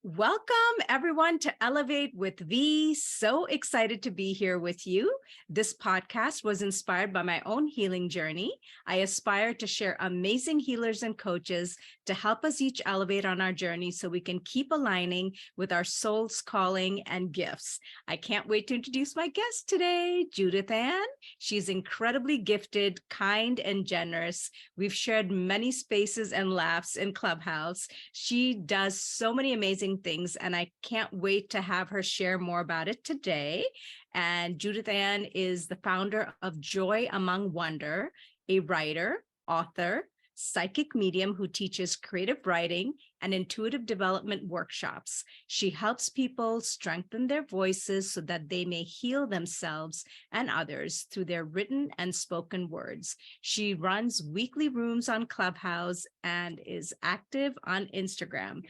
Welcome, everyone, to Elevate with V. So excited to be here with you. This podcast was inspired by my own healing journey. I aspire to share amazing healers and coaches to help us each elevate on our journey so we can keep aligning with our soul's calling and gifts. I can't wait to introduce my guest today, Judithann. She's incredibly gifted, kind, and generous. We've shared many spaces and laughs in Clubhouse. She does so many amazing things, and I can't wait to have her share more about it today. And Judithann is the founder of Joy Among Wonder, a writer, author, psychic medium who teaches creative writing and intuitive development workshops. She helps people strengthen their voices so that they may heal themselves and others through their written and spoken words. She runs weekly rooms on Clubhouse and is active on Instagram.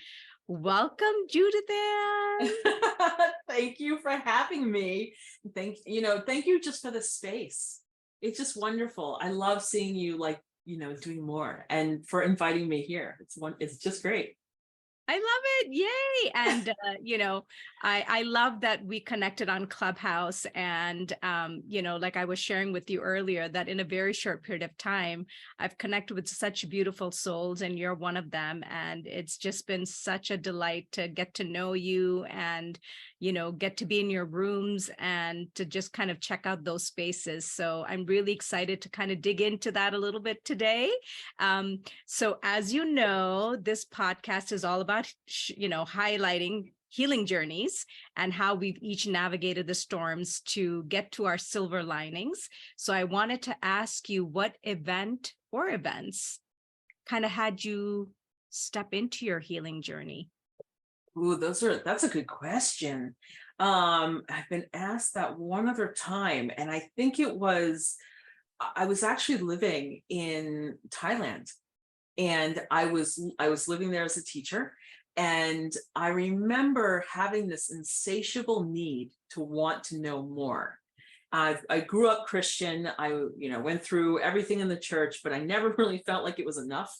Welcome, Judithann. Thank you for having me. Thank you just for the space. It's just wonderful. I love seeing you doing more, and for inviting me here. It's just great. I love it. Yay. And, I love that we connected on Clubhouse and, like I was sharing with you earlier, that in a very short period of time, I've connected with such beautiful souls and you're one of them. And it's just been such a delight to get to know you and, get to be in your rooms and to just kind of check out those spaces. So I'm really excited to kind of dig into that a little bit today. So as you know, this podcast is all about, highlighting healing journeys and how we've each navigated the storms to get to our silver linings. So I wanted to ask you what event or events kind of had you step into your healing journey? Ooh, that's a good question. I've been asked that one other time, and I think I was actually living in Thailand, and I was living there as a teacher. And I remember having this insatiable need to want to know more. I grew up Christian. I went through everything in the church, but I never really felt like it was enough.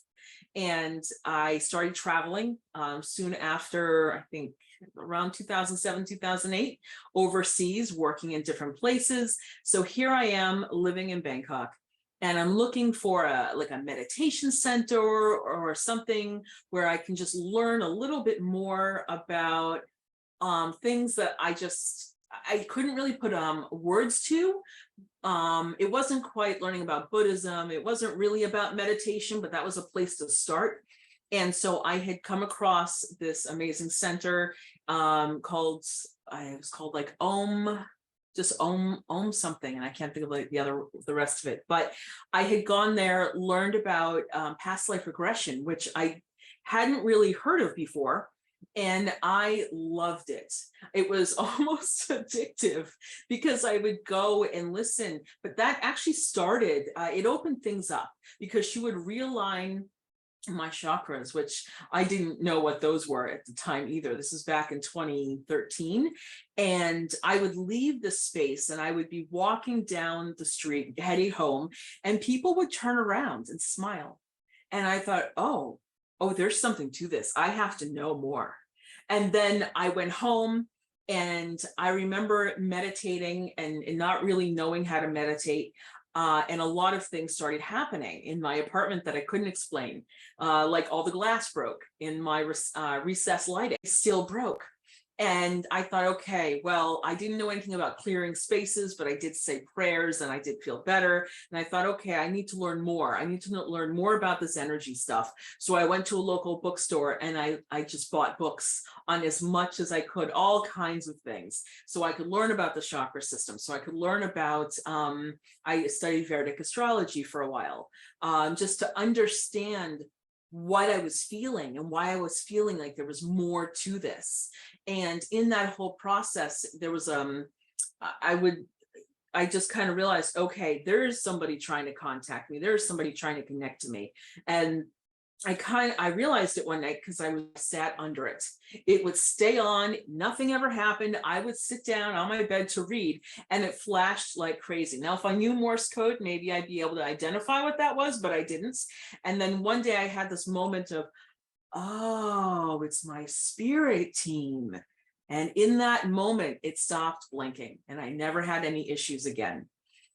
And I started traveling soon after, I think around 2007, 2008, overseas, working in different places. So here I am living in Bangkok. And I'm looking for a meditation center or something where I can just learn a little bit more about things that I couldn't really put words to. It wasn't quite learning about Buddhism. It wasn't really about meditation, but that was a place to start. And so I had come across this amazing center called like Om. Just Om something, and I can't think of the rest of it. But I had gone there, learned about past life regression, which I hadn't really heard of before, and I loved it. It was almost addictive because I would go and listen. But that actually started. It opened things up because she would realign my chakras, which I didn't know what those were at the time either. This is back in 2013. And I would leave the space and I would be walking down the street heading home, and people would turn around and smile. And I thought, oh, there's something to this. I have to know more. And then I went home, and I remember meditating and not really knowing how to meditate. And a lot of things started happening in my apartment that I couldn't explain. Like all the glass broke in my recessed lighting, still broke. And I thought, okay, well, I didn't know anything about clearing spaces, but I did say prayers and I did feel better. And I thought, okay, I need to learn more. I need to learn more about this energy stuff. So I went to a local bookstore and I just bought books on as much as I could, all kinds of things. So I could learn about the chakra system. So I could learn about, I studied Vedic astrology for a while, just to understand what I was feeling and why I was feeling like there was more to this. And in that whole process, there was I just kind of realized, okay, there's somebody trying to contact me. There's somebody trying to connect to me. And I realized it one night because I was sat under it. It would stay on, nothing ever happened. I would sit down on my bed to read, and it flashed like crazy. Now, if I knew Morse code, maybe I'd be able to identify what that was, but I didn't. And then one day I had this moment of, oh, it's my spirit team. And in that moment, it stopped blinking, and I never had any issues again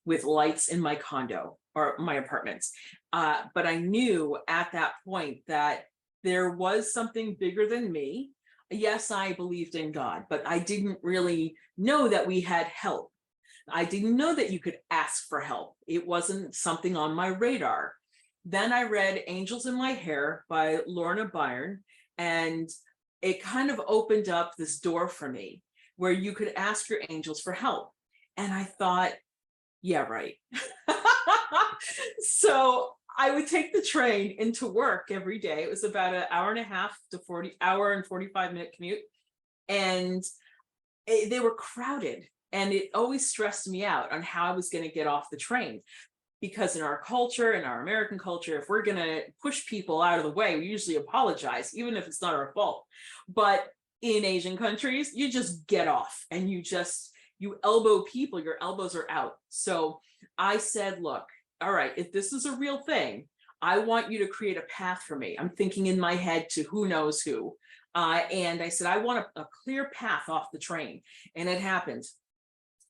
with lights in my condo or my apartments. But I knew at that point that there was something bigger than me. Yes, I believed in God, but I didn't really know that we had help. I didn't know that you could ask for help. It wasn't something on my radar. Then I read Angels in My Hair by Lorna Byrne, and it kind of opened up this door for me where you could ask your angels for help. And I thought, yeah, right. So I would take the train into work every day. It was about an hour and a half to 40 hour and 45-minute commute. And they were crowded. And it always stressed me out on how I was going to get off the train. Because in our culture, in our American culture, if we're going to push people out of the way, we usually apologize, even if it's not our fault. But in Asian countries, you just get off and you elbow people, your elbows are out. So I said, look, all right, if this is a real thing, I want you to create a path for me. I'm thinking in my head to who knows who. And I said, I want a clear path off the train. And it happened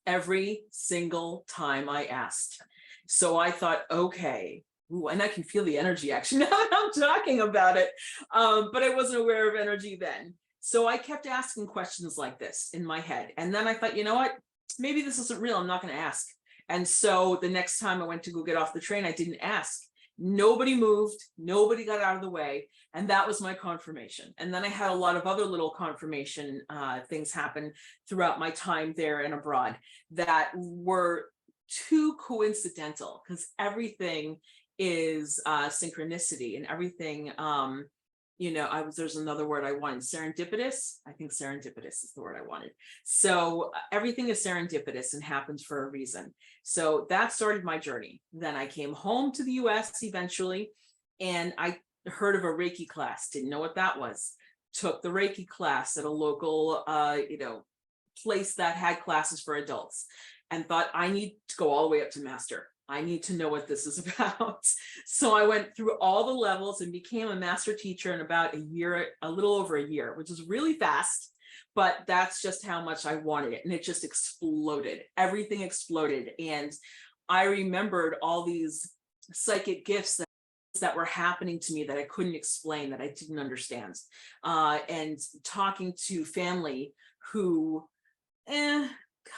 every single time I asked. So I thought, okay, ooh, and I can feel the energy actually now that I'm talking about it. But I wasn't aware of energy then. So I kept asking questions like this in my head. And then I thought, you know what? Maybe this isn't real. I'm not going to ask. And so the next time I went to go get off the train, I didn't ask. Nobody moved. Nobody got out of the way. And that was my confirmation. And then I had a lot of other little confirmation things happen throughout my time there and abroad that were too coincidental, because everything is synchronicity, and everything there's another word I wanted, serendipitous. I think serendipitous is the word I wanted. So everything is serendipitous and happens for a reason. So that started my journey. Then I came home to the US eventually, and I heard of a Reiki class, didn't know what that was. Took the Reiki class at a local place that had classes for adults, and thought, I need to go all the way up to master. I need to know what this is about. So I went through all the levels and became a master teacher in about a year, a little over a year, which is really fast, but that's just how much I wanted it. And it just exploded. Everything exploded. And I remembered all these psychic gifts that were happening to me that I couldn't explain, that I didn't understand. And talking to family who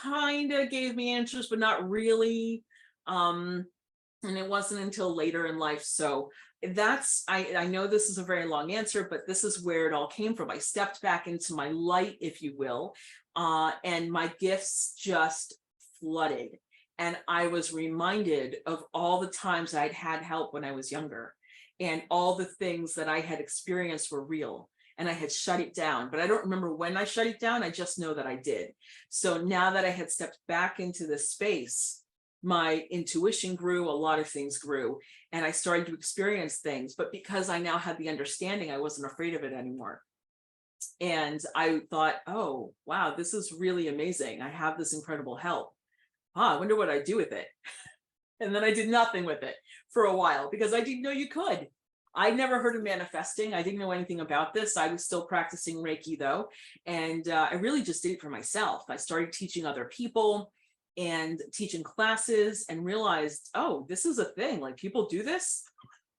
kind of gave me answers, but not really. And it wasn't until later in life. So that's, I know this is a very long answer, but this is where it all came from. I stepped back into my light, if you will, and my gifts just flooded. And I was reminded of all the times I'd had help when I was younger, and all the things that I had experienced were real. And I had shut it down, but I don't remember when I shut it down. I just know that I did. So now that I had stepped back into this space, my intuition grew, a lot of things grew, and I started to experience things. But because I now had the understanding, I wasn't afraid of it anymore. And I thought, oh, wow, this is really amazing. I have this incredible help. I wonder what I do with it. And then I did nothing with it for a while because I didn't know you could. I'd never heard of manifesting. I didn't know anything about this. I was still practicing Reiki though. And I really just did it for myself. I started teaching other people and teaching classes and realized, oh, this is a thing. Like, people do this.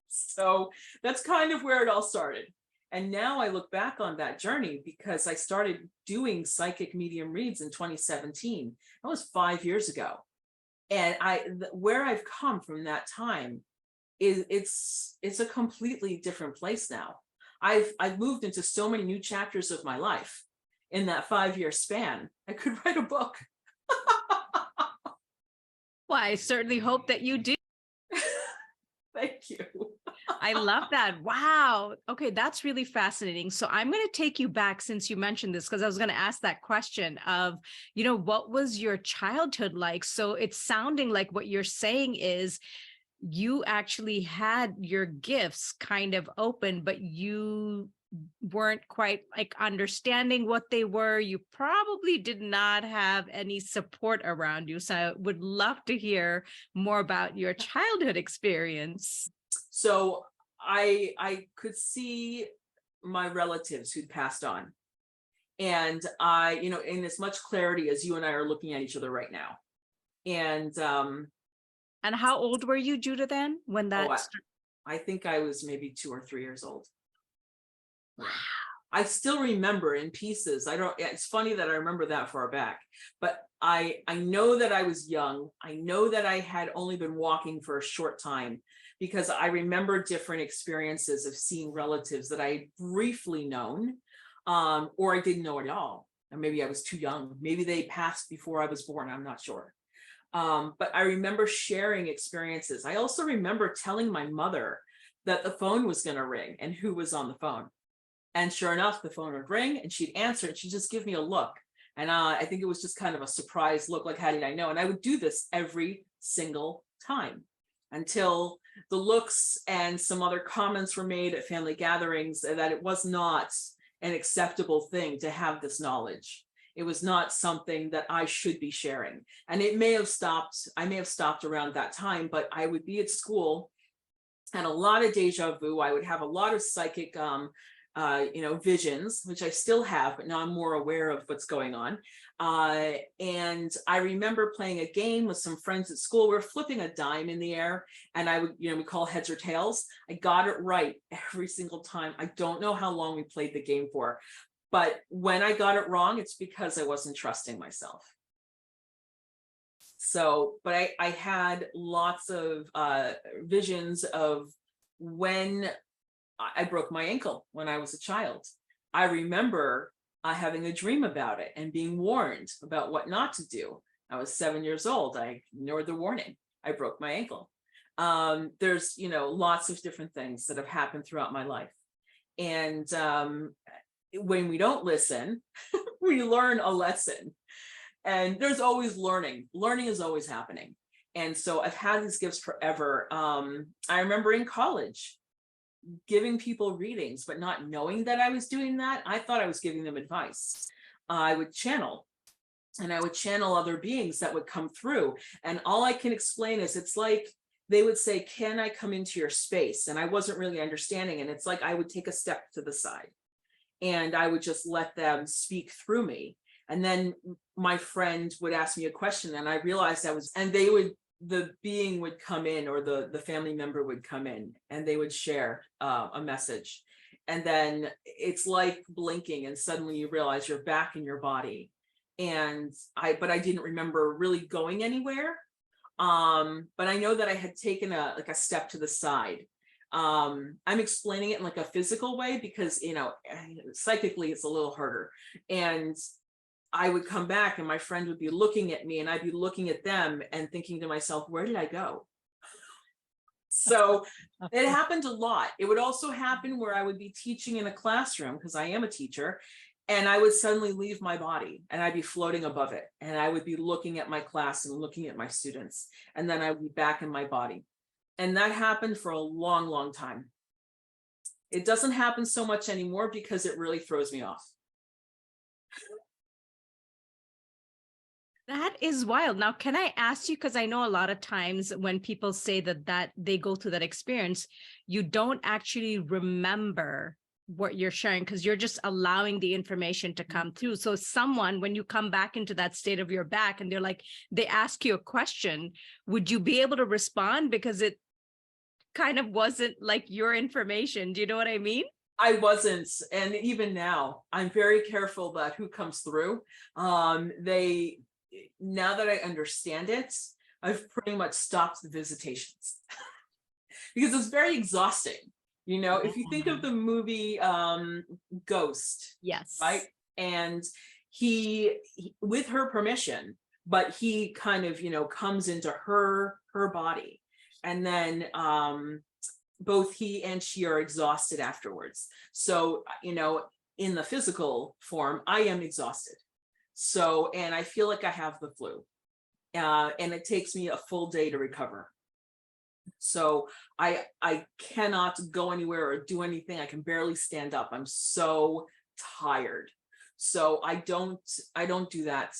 So that's kind of where it all started. And now I look back on that journey because I started doing psychic medium reads in 2017. That was 5 years ago. And where I've come from that time is it's a completely different place now. I've moved into so many new chapters of my life in that 5-year span. I could write a book. Well, I certainly hope that you do. Thank you. I love that. Wow. Okay, that's really fascinating. So I'm going to take you back, since you mentioned this, because I was going to ask that question of, what was your childhood like? So it's sounding like what you're saying is you actually had your gifts kind of open, but you weren't quite like understanding what they were. You probably did not have any support around you. So I would love to hear more about your childhood experience. So I could see my relatives who'd passed on. And I, in as much clarity as you and I are looking at each other right now. And how old were you, Judithann, when oh, that I think I was maybe 2 or 3 years old. Wow. I still remember in pieces. It's funny that I remember that far back, but I know that I was young. I know that I had only been walking for a short time, because I remember different experiences of seeing relatives that I had briefly known, or I didn't know at all. Or maybe I was too young. Maybe they passed before I was born. I'm not sure. But I remember sharing experiences. I also remember telling my mother that the phone was going to ring and who was on the phone. And sure enough, the phone would ring and she'd answer and she'd just give me a look. And I think it was just kind of a surprise look, like, how did I know? And I would do this every single time until the looks and some other comments were made at family gatherings that it was not an acceptable thing to have this knowledge. It was not something that I should be sharing. And it may have stopped. I may have stopped around that time, but I would be at school and a lot of deja vu. I would have a lot of psychic visions, which I still have, but now I'm more aware of what's going on. And I remember playing a game with some friends at school. We were flipping a dime in the air, and I would, we call heads or tails. I got it right every single time. I don't know how long we played the game for, but when I got it wrong, it's because I wasn't trusting myself. So, but I had lots of visions of when I broke my ankle when I was a child. I remember having a dream about it and being warned about what not to do. I was 7 years old. I ignored the warning. I broke my ankle. There's, lots of different things that have happened throughout my life. And when we don't listen, we learn a lesson. And there's always learning. Learning is always happening. And so I've had these gifts forever. I remember in college, giving people readings, but not knowing that I was doing that. I thought I was giving them advice. I would channel, and I would channel other beings that would come through. And all I can explain is it's like they would say, "Can I come into your space?" And I wasn't really understanding. And it's like I would take a step to the side and I would just let them speak through me. And then my friend would ask me a question, and I realized the being would come in, or the family member would come in, and they would share a message. And then it's like blinking, and suddenly you realize you're back in your body. And but I didn't remember really going anywhere. But I know that I had taken a step to the side. I'm explaining it in like a physical way because, psychically it's a little harder. And I would come back and my friend would be looking at me and I'd be looking at them and thinking to myself, where did I go? So it happened a lot. It would also happen where I would be teaching in a classroom, because I am a teacher, and I would suddenly leave my body and I'd be floating above it. And I would be looking at my class and looking at my students. And then I would be back in my body. And that happened for a long, long time. It doesn't happen so much anymore because it really throws me off. That is wild. Now, can I ask you, because I know a lot of times when people say that they go through that experience, you don't actually remember what you're sharing because you're just allowing the information to come through. So someone, when you come back into that state of your back and they ask you a question, would you be able to respond? Because it kind of wasn't like your information. Do you know what I mean? I wasn't. And even now, I'm very careful about who comes through. Now that I understand it, I've pretty much stopped the visitations because it's very exhausting. If you think of the movie Ghost, yes, right? And he with her permission, but he kind of, comes into her body, and then both he and she are exhausted afterwards. So, in the physical form, I am exhausted. So, and I feel like I have the flu, and it takes me a full day to recover. So I cannot go anywhere or do anything. I can barely stand up. I'm so tired. So I don't do that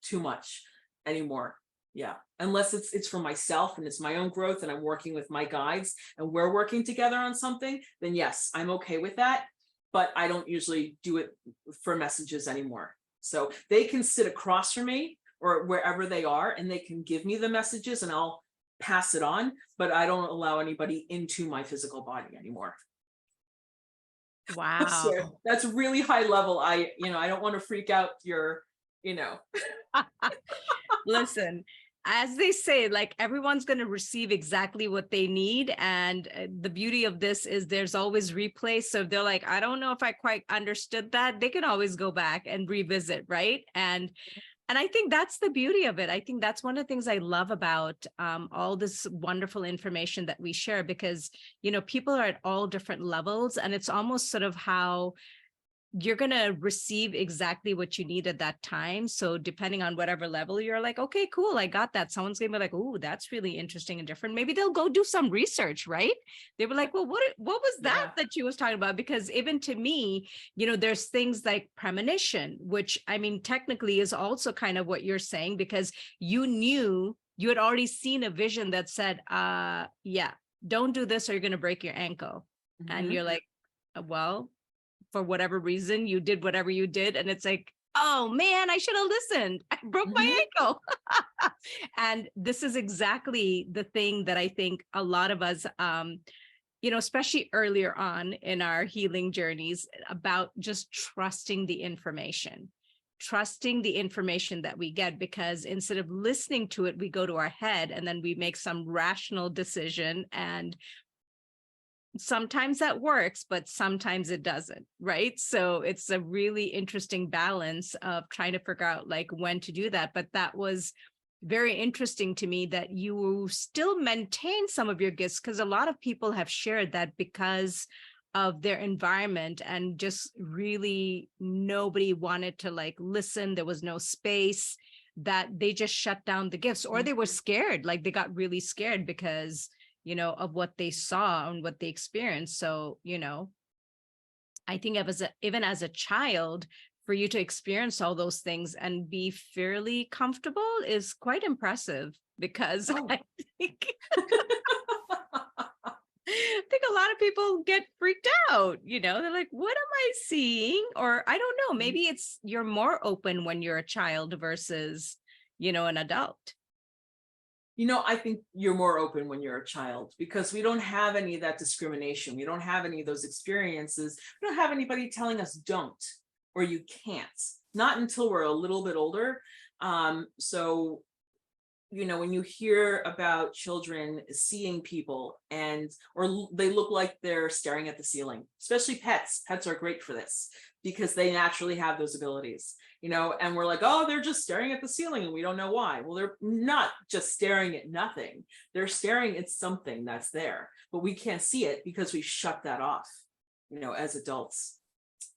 too much anymore. Yeah. Unless it's for myself and it's my own growth and I'm working with my guides and we're working together on something, then yes, I'm okay with that. But I don't usually do it for messages anymore. So they can sit across from me or wherever they are and they can give me the messages and I'll pass it on, but I don't allow anybody into my physical body anymore. So Wow. that's really high level. I don't want to freak out your, Listen, as they say, like everyone's going to receive exactly what they need. And the beauty of this is there's always replay. So if they're like, I don't know if I quite understood that, they can always go back and revisit, right? And I think that's the beauty of it. I think that's one of the things I love about all this wonderful information that we share, because, people are at all different levels, and it's almost sort of how you're going to receive exactly what you need at that time. So depending on whatever level you're like, okay, cool, I got that. Someone's going to be like, oh, that's really interesting and different. Maybe they'll go do some research, right? They were like, well, what was yeah. that she was talking about? Because even to me, there's things like premonition, which I mean, technically is also kind of what you're saying, because you had already seen a vision that said, yeah, don't do this or you're going to break your ankle. And Mhm. you're like, well, for whatever reason, you did whatever you did. And it's like, oh man, I should have listened. I broke Mhm. my ankle. And this is exactly the thing that I think a lot of us, especially earlier on in our healing journeys, about just trusting the information. Trusting the information that we get, because instead of listening to it, we go to our head and then we make some rational decision, and sometimes that works, but sometimes it doesn't, right? So it's a really interesting balance of trying to figure out like when to do that. But that was very interesting to me that you still maintain some of your gifts, because a lot of people have shared that because of their environment and just really nobody wanted to like listen, there was no space, that they just shut down the gifts, or they were scared, like they got really scared because of what they saw and what they experienced. So, I think even as a child, for you to experience all those things and be fairly comfortable is quite impressive, because Oh. think, I think a lot of people get freaked out, they're like, what am I seeing? Or I don't know, maybe it's you're more open when you're a child versus, an adult. I think you're more open when you're a child because we don't have any of that discrimination. We don't have any of those experiences. We don't have anybody telling us don't or you can't. Not until we're a little bit older. So when you hear about children seeing people they look like they're staring at the ceiling, especially pets are great for this because they naturally have those abilities, and we're like, oh, they're just staring at the ceiling and we don't know why. Well, they're not just staring at nothing, they're staring at something that's there, but we can't see it because we shut that off, as adults.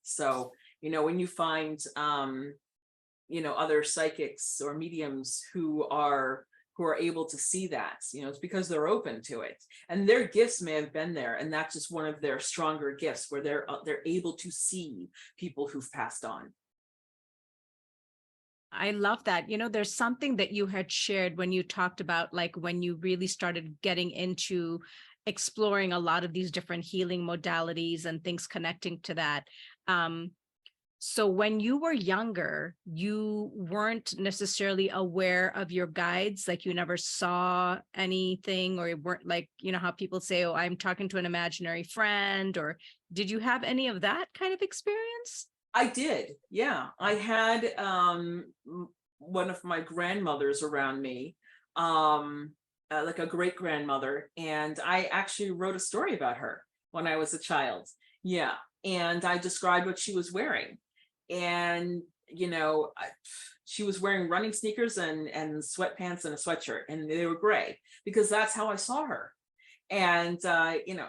So when you find other psychics or mediums who are able to see that, it's because they're open to it, and their gifts may have been there, and that's just one of their stronger gifts where they're able to see people who've passed on. I love that. There's something that you had shared when you talked about like when you really started getting into exploring a lot of these different healing modalities and things connecting to that. So when you were younger, you weren't necessarily aware of your guides, like you never saw anything, or you weren't like, how people say, oh, I'm talking to an imaginary friend, or did you have any of that kind of experience? I did, yeah. I had one of my grandmothers around me, like a great grandmother, and I actually wrote a story about her when I was a child. Yeah, and I described what she was wearing, and she was wearing running sneakers and sweatpants and a sweatshirt, and they were gray because that's how I saw her. And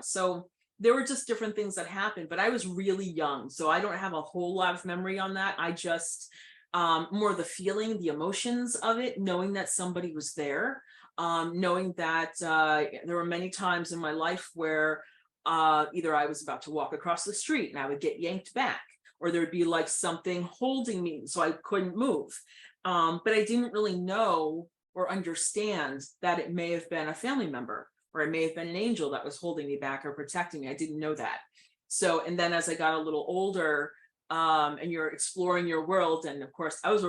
so there were just different things that happened, but I was really young, so I don't have a whole lot of memory on that. I just more the feeling, the emotions of it, knowing that somebody was there, knowing that there were many times in my life where either I was about to walk across the street and I would get yanked back, or there'd be like something holding me so I couldn't move. But I didn't really know or understand that it may have been a family member, or it may have been an angel that was holding me back or protecting me. I didn't know that. So, and then as I got a little older, and you're exploring your world, and of course, I was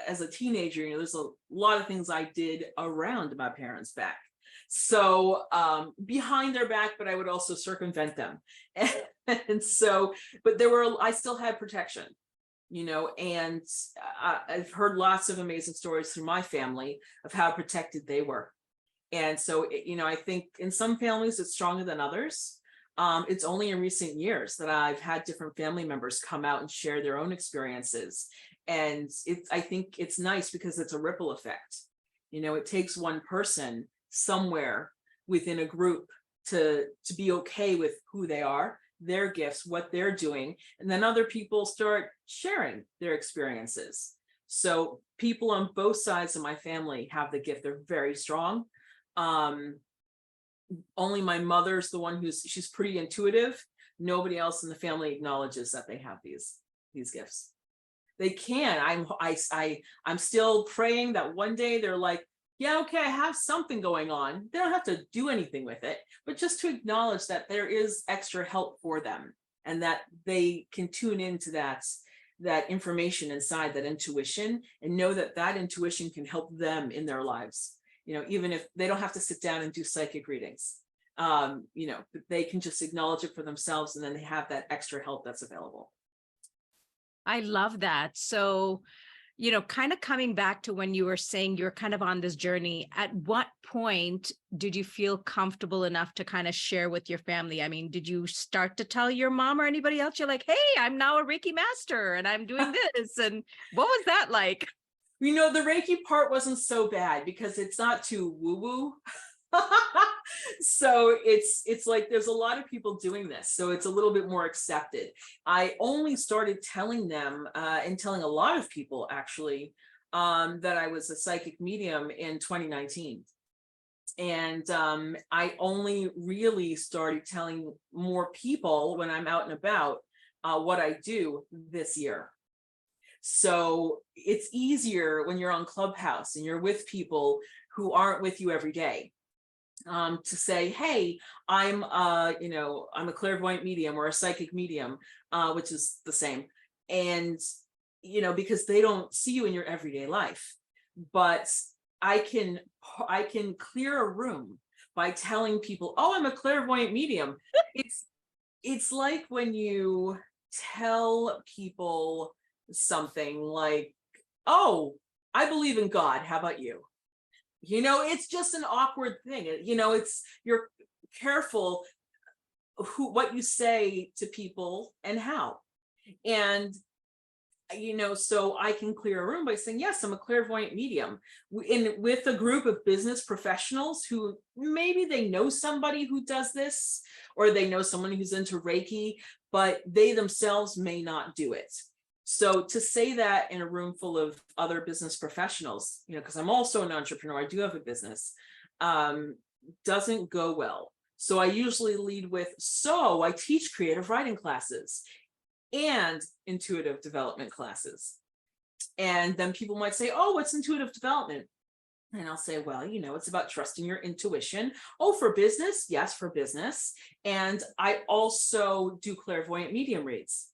as a teenager, you know, there's a lot of things I did around my parents' back. So behind their back, but I would also circumvent them. And so, but I still had protection, you know, and I've heard lots of amazing stories through my family of how protected they were. And so, you know, I think in some families it's stronger than others. It's only in recent years that I've had different family members come out and share their own experiences. And I think it's nice because it's a ripple effect. You know, it takes one person somewhere within a group to be okay with who they are, their gifts, what they're doing, and then other people start sharing their experiences. So people on both sides of my family have the gift. They're very strong. Only my mother's the one she's pretty intuitive. Nobody else in the family acknowledges that they have these gifts. They can. I'm still praying that one day they're like, yeah, okay, I have something going on. They don't have to do anything with it, but just to acknowledge that there is extra help for them, and that they can tune into that information inside, that intuition, and know that that intuition can help them in their lives. You know, even if they don't have to sit down and do psychic readings, you know, they can just acknowledge it for themselves, and then they have that extra help that's available. I love that. So, you know, kind of coming back to when you were saying you're kind of on this journey, at what point did you feel comfortable enough to kind of share with your family? I mean, did you start to tell your mom or anybody else? You're like, hey, I'm now a Reiki master and I'm doing this. And what was that like? You know, the Reiki part wasn't so bad because it's not too woo-woo. So it's like there's a lot of people doing this, so it's a little bit more accepted. I only started telling them and telling a lot of people actually that I was a psychic medium in 2019. And I only really started telling more people when I'm out and about what I do this year. So it's easier when you're on Clubhouse and you're with people who aren't with you every day. To say, hey, I'm a clairvoyant medium or a psychic medium, which is the same. And, you know, because they don't see you in your everyday life, but I can clear a room by telling people, oh, I'm a clairvoyant medium. It's like when you tell people something like, oh, I believe in God. How about you? You know, it's just an awkward thing. You know, you're careful what you say to people and how. And, you know, so I can clear a room by saying, yes, I'm a clairvoyant medium with a group of business professionals who maybe they know somebody who does this, or they know someone who's into Reiki, but they themselves may not do it. So to say that in a room full of other business professionals, you know, because I'm also an entrepreneur, I do have a business, doesn't go well. So I usually lead with, so I teach creative writing classes and intuitive development classes. And then people might say, oh, what's intuitive development? And I'll say, well, you know, it's about trusting your intuition. Oh, for business? Yes, for business. And I also do clairvoyant medium reads.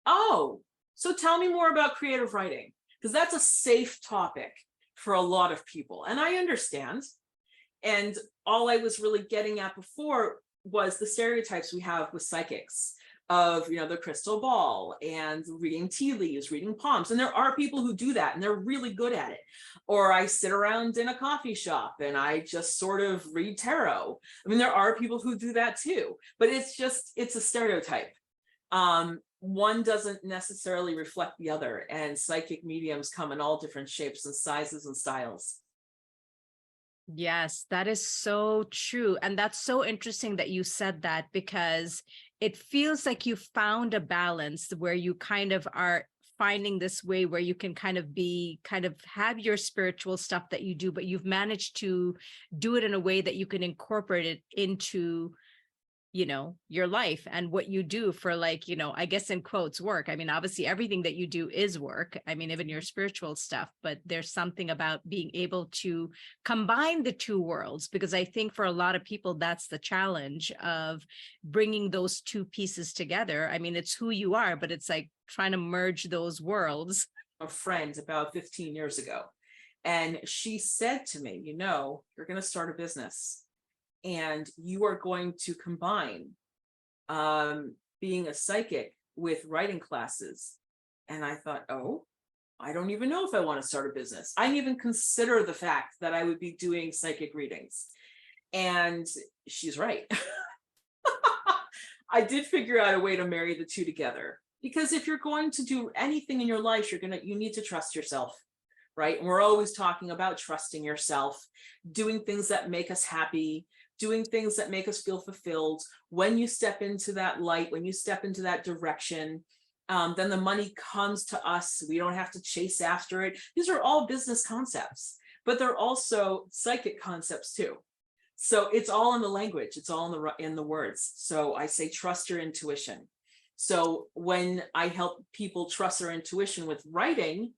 Oh, so tell me more about creative writing, because that's a safe topic for a lot of people. And I understand. And all I was really getting at before was the stereotypes we have with psychics of, you know, the crystal ball and reading tea leaves, reading palms. And there are people who do that and they're really good at it. Or I sit around in a coffee shop and I just sort of read tarot. I mean, there are people who do that too, but it's a stereotype. One doesn't necessarily reflect the other, and psychic mediums come in all different shapes and sizes and styles. Yes, that is so true. And that's so interesting that you said that, because it feels like you found a balance where you kind of are finding this way where you can kind of have your spiritual stuff that you do, but you've managed to do it in a way that you can incorporate it into your life and what you do for, like, I guess in quotes, work. I mean, obviously everything that you do is work. I mean, even your spiritual stuff, but there's something about being able to combine the two worlds, because I think for a lot of people, that's the challenge of bringing those two pieces together. I mean, it's who you are, but it's like trying to merge those worlds. A friend about 15 years ago, and she said to me, you're going to start a business and you are going to combine being a psychic with writing classes. And I thought, oh, I don't even know if I want to start a business. I didn't even consider the fact that I would be doing psychic readings. And she's right. I did figure out a way to marry the two together, because if you're going to do anything in your life, you need to trust yourself, right? And we're always talking about trusting yourself, doing things that make us happy, doing things that make us feel fulfilled. When you step into that light, when you step into that direction, then the money comes to us. We don't have to chase after it. These are all business concepts, but they're also psychic concepts too. So it's all in the language. It's all in the words. So I say, trust your intuition. So when I help people trust their intuition with writing,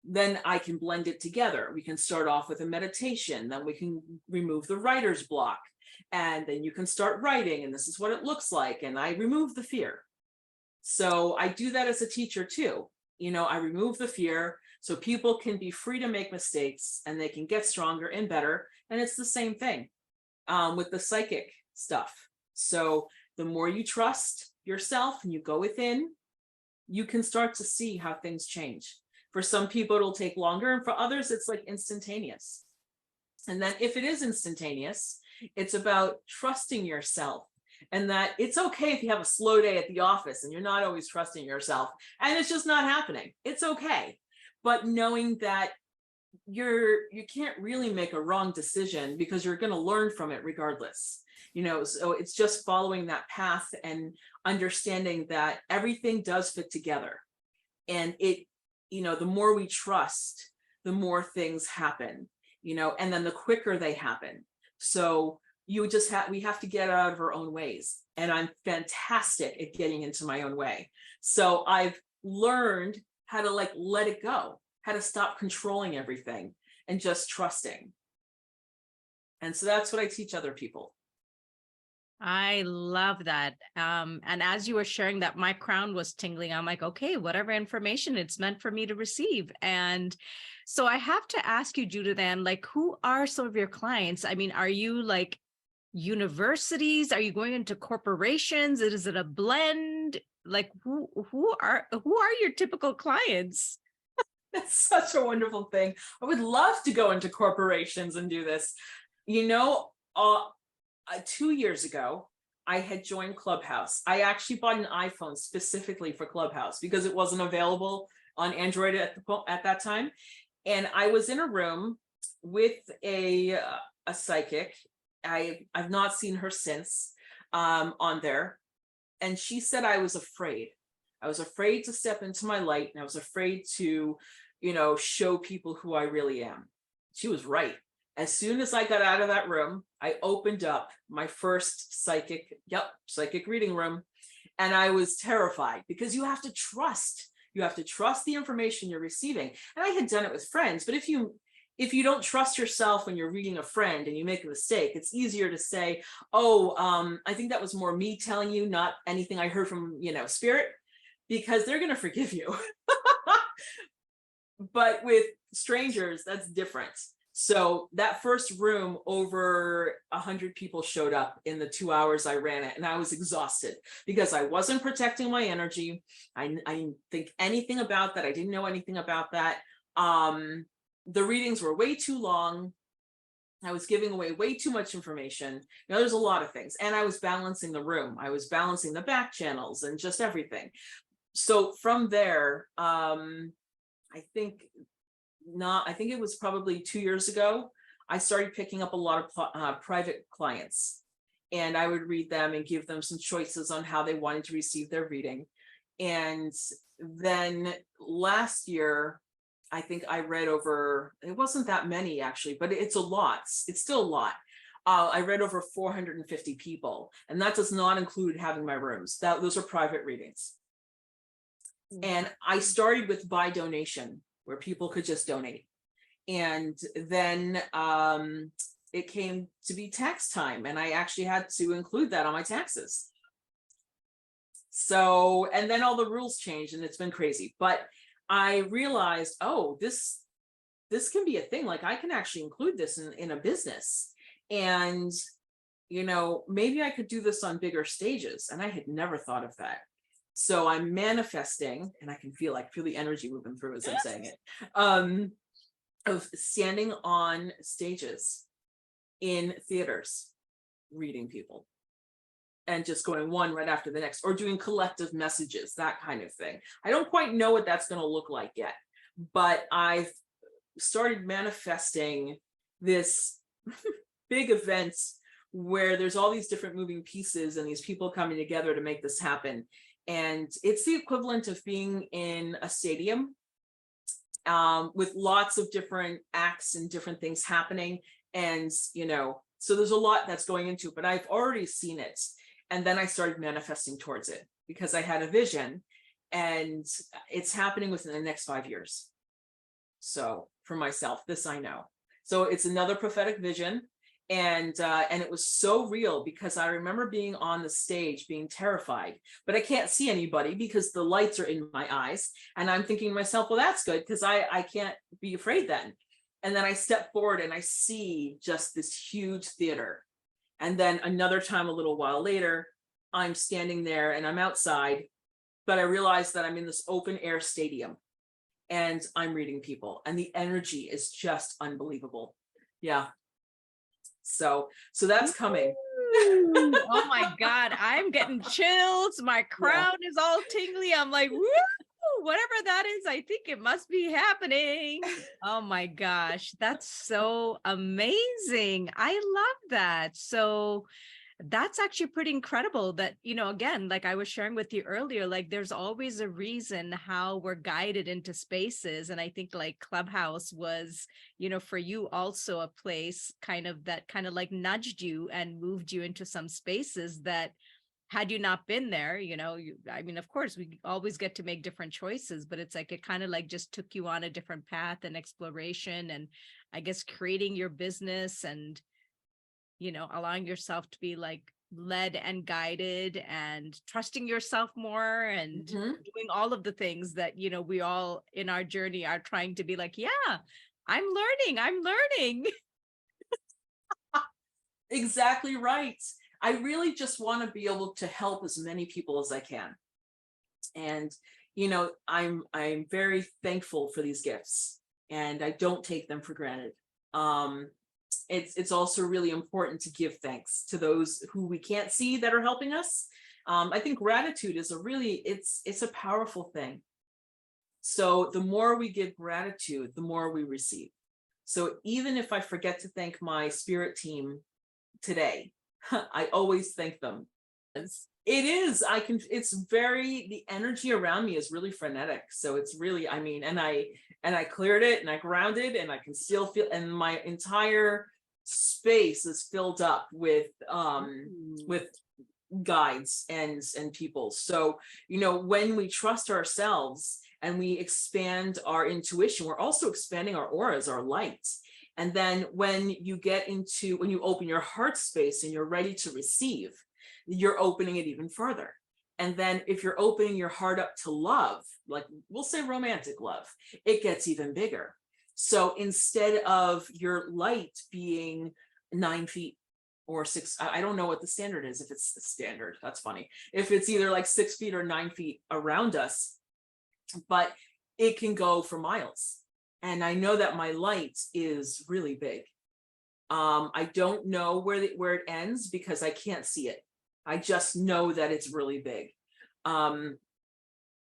then I can blend it together. We can start off with a meditation, then we can remove the writer's block, and then you can start writing, and this is what it looks like. And I remove the fear. So I do that as a teacher too. I remove the fear so people can be free to make mistakes and they can get stronger and better. And it's the same thing with the psychic stuff. So the more you trust yourself and you go within, you can start to see how things change. For some people, it'll take longer, and for others, it's like instantaneous. And then if it is instantaneous, it's about trusting yourself, and that it's okay if you have a slow day at the office and you're not always trusting yourself and it's just not happening. It's okay. But knowing that you can't really make a wrong decision, because you're going to learn from it regardless. So it's just following that path and understanding that everything does fit together. And the more we trust, the more things happen, and then the quicker they happen. So we have to get out of our own ways. And I'm fantastic at getting into my own way. So I've learned how to let it go, how to stop controlling everything and just trusting. And so that's what I teach other people. I love that. And as you were sharing that, my crown was tingling. I'm like, okay, whatever information it's meant for me to receive. And so I have to ask you, Judithann, like, who are some of your clients? I mean, are you like universities? Are you going into corporations? Is it a blend? Like, who are your typical clients? That's such a wonderful thing. I would love to go into corporations and do this. 2 years ago, I had joined Clubhouse. I actually bought an iPhone specifically for Clubhouse because it wasn't available on Android at that time. And I was in a room with a psychic. I've not seen her since on there. And she said I was afraid. I was afraid to step into my light, and I was afraid to, show people who I really am. She was right. As soon as I got out of that room, I opened up my first psychic reading room. And I was terrified, because you have to trust the information you're receiving. And I had done it with friends, but if you don't trust yourself when you're reading a friend and you make a mistake, it's easier to say, I think that was more me telling you, not anything I heard from, spirit, because they're going to forgive you. But with strangers, that's different. So that first room, over 100 people showed up in the 2 hours I ran it, and I was exhausted because I wasn't protecting my energy. I didn't think anything about that. I didn't know anything about that. The readings were way too long. I was giving away way too much information. There's a lot of things, and I was balancing the room. I was balancing the back channels and just everything. So from there, I think it was probably 2 years ago, I started picking up a lot of private clients, and I would read them and give them some choices on how they wanted to receive their reading. And then last year, I think I read over, it wasn't that many actually, but it's a lot. It's still a lot. I read over 450 people, and that does not include having my rooms. Those are private readings. And I started with by donation, where people could just donate. And then it came to be tax time, and I actually had to include that on my taxes. So, and then all the rules changed, and it's been crazy. But I realized, oh, this can be a thing. Like, I can actually include this in a business. And, you know, maybe I could do this on bigger stages. And I had never thought of that. So I'm manifesting, and I can feel the energy moving through as I'm saying it, of standing on stages in theaters, reading people, and just going one right after the next, or doing collective messages, that kind of thing. I don't quite know what that's going to look like yet, but I've started manifesting this big event where there's all these different moving pieces and these people coming together to make this happen. And it's the equivalent of being in a stadium with lots of different acts and different things happening. And, you know, so there's a lot that's going into it, but I've already seen it. And then I started manifesting towards it because I had a vision, and it's happening within the next 5 years. So for myself, this I know. So it's another prophetic vision. And it was so real because I remember being on the stage, being terrified, but I can't see anybody because the lights are in my eyes. And I'm thinking to myself, well, that's good because I can't be afraid then. And then I step forward and I see just this huge theater. And then another time, a little while later, I'm standing there and I'm outside, but I realize that I'm in this open air stadium and I'm reading people, and the energy is just unbelievable. Yeah. So that's coming. Oh my God, I'm getting chills. My crown is all tingly. I'm like, woo, whatever that is, I think it must be happening. Oh my gosh, that's so amazing. I love that. So that's actually pretty incredible that, you know, again, like I was sharing with you earlier, like there's always a reason how we're guided into spaces. And I think like Clubhouse was, you know, for you also a place kind of like nudged you and moved you into some spaces that had you not been there, you know, I mean, of course, we always get to make different choices, but it's like it kind of like just took you on a different path and exploration, and I guess creating your business and, you know, allowing yourself to be like led and guided and trusting yourself more and doing all of the things that, you know, we all in our journey are trying to be like, yeah, I'm learning. Exactly right. I really just want to be able to help as many people as I can. And, you know, I'm very thankful for these gifts, and I don't take them for granted. It's also really important to give thanks to those who we can't see that are helping us. I think gratitude is it's a powerful thing. So the more we give gratitude, the more we receive. So even if I forget to thank my spirit team today, I always thank them. It is, the energy around me is really frenetic. So it's really, I mean, and I cleared it and I grounded, and I can still feel, and my entire space is filled up with guides and people. So, you know, when we trust ourselves and we expand our intuition, we're also expanding our auras, our lights. And then when you open your heart space and you're ready to receive, you're opening it even further. And then if you're opening your heart up to love, like we'll say romantic love, it gets even bigger. So instead of your light being 9 feet or 6, I don't know what the standard is. If it's the standard, that's funny. If it's either like 6 feet or 9 feet around us, but it can go for miles. And I know that my light is really big. I don't know where it ends because I can't see it. I just know that it's really big.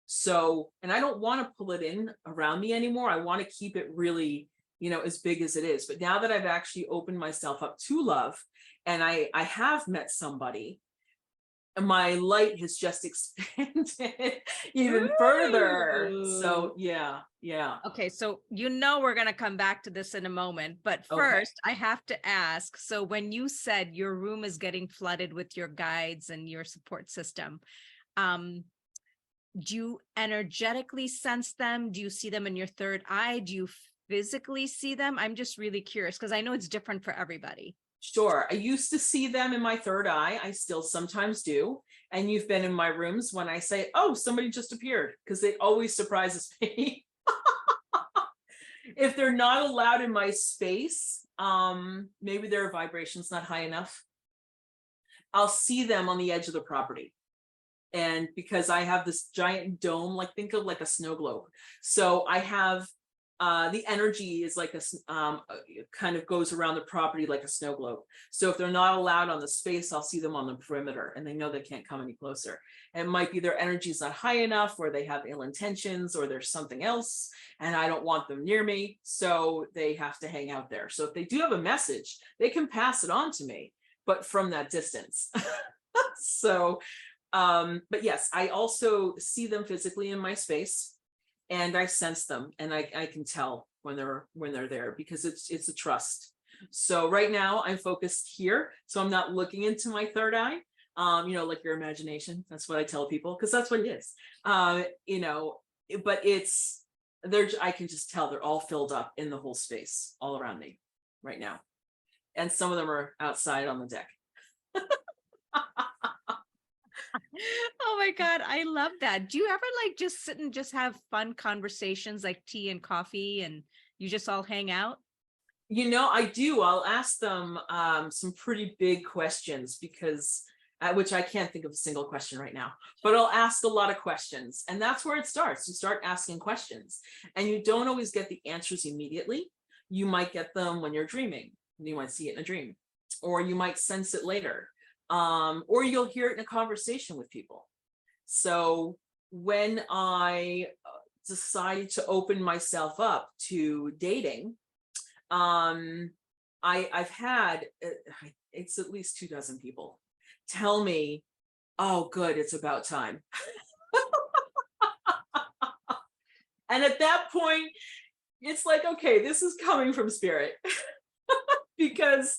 So, and I don't want to pull it in around me anymore. I want to keep it really, you know, as big as it is. But now that I've actually opened myself up to love, and I have met somebody my light has just expanded even further. Ooh. So yeah, yeah. Okay, so we're going to come back to this in a moment, but Okay. first I have to ask, so when you said your room is getting flooded with your guides and your support system, um, do you energetically sense them? Do you see them in your third eye? Do you physically see them? I'm just really curious because I know it's different for everybody. Sure. I used to see them in my third eye. I still sometimes do. And you've been in my rooms when I say, oh, somebody just appeared, because it always surprises me. If they're not allowed in my space, maybe their vibration's not high enough. I'll see them on the edge of the property. And because I have this giant dome, like think of like a snow globe. So I have the energy is like kind of goes around the property like a snow globe. So if they're not allowed on the space, I'll see them on the perimeter, and they know they can't come any closer. And it might be their energy is not high enough, or they have ill intentions, or there's something else, and I don't want them near me, so they have to hang out there. So if they do have a message, they can pass it on to me, but from that distance. So but yes, I also see them physically in my space, and I sense them, and I can tell when they're there, because it's a trust. So right now I'm focused here, so I'm not looking into my third eye. Like your imagination. That's what I tell people, because that's what it is. But it's there. I can just tell they're all filled up in the whole space all around me right now, and some of them are outside on the deck. Oh my God, I love that. Do you ever like just sit and just have fun conversations like tea and coffee and you just all hang out? I do. I'll ask them some pretty big questions, because which I can't think of a single question right now, but I'll ask a lot of questions. And that's where it starts. You start asking questions, and you don't always get the answers immediately. You might get them when you're dreaming. You might see it in a dream, or you might sense it later, or you'll hear it in a conversation with people. So when I decided to open myself up to dating, I've had it's at least 24 people tell me, oh good, it's about time. And at that point it's like, okay, this is coming from spirit. Because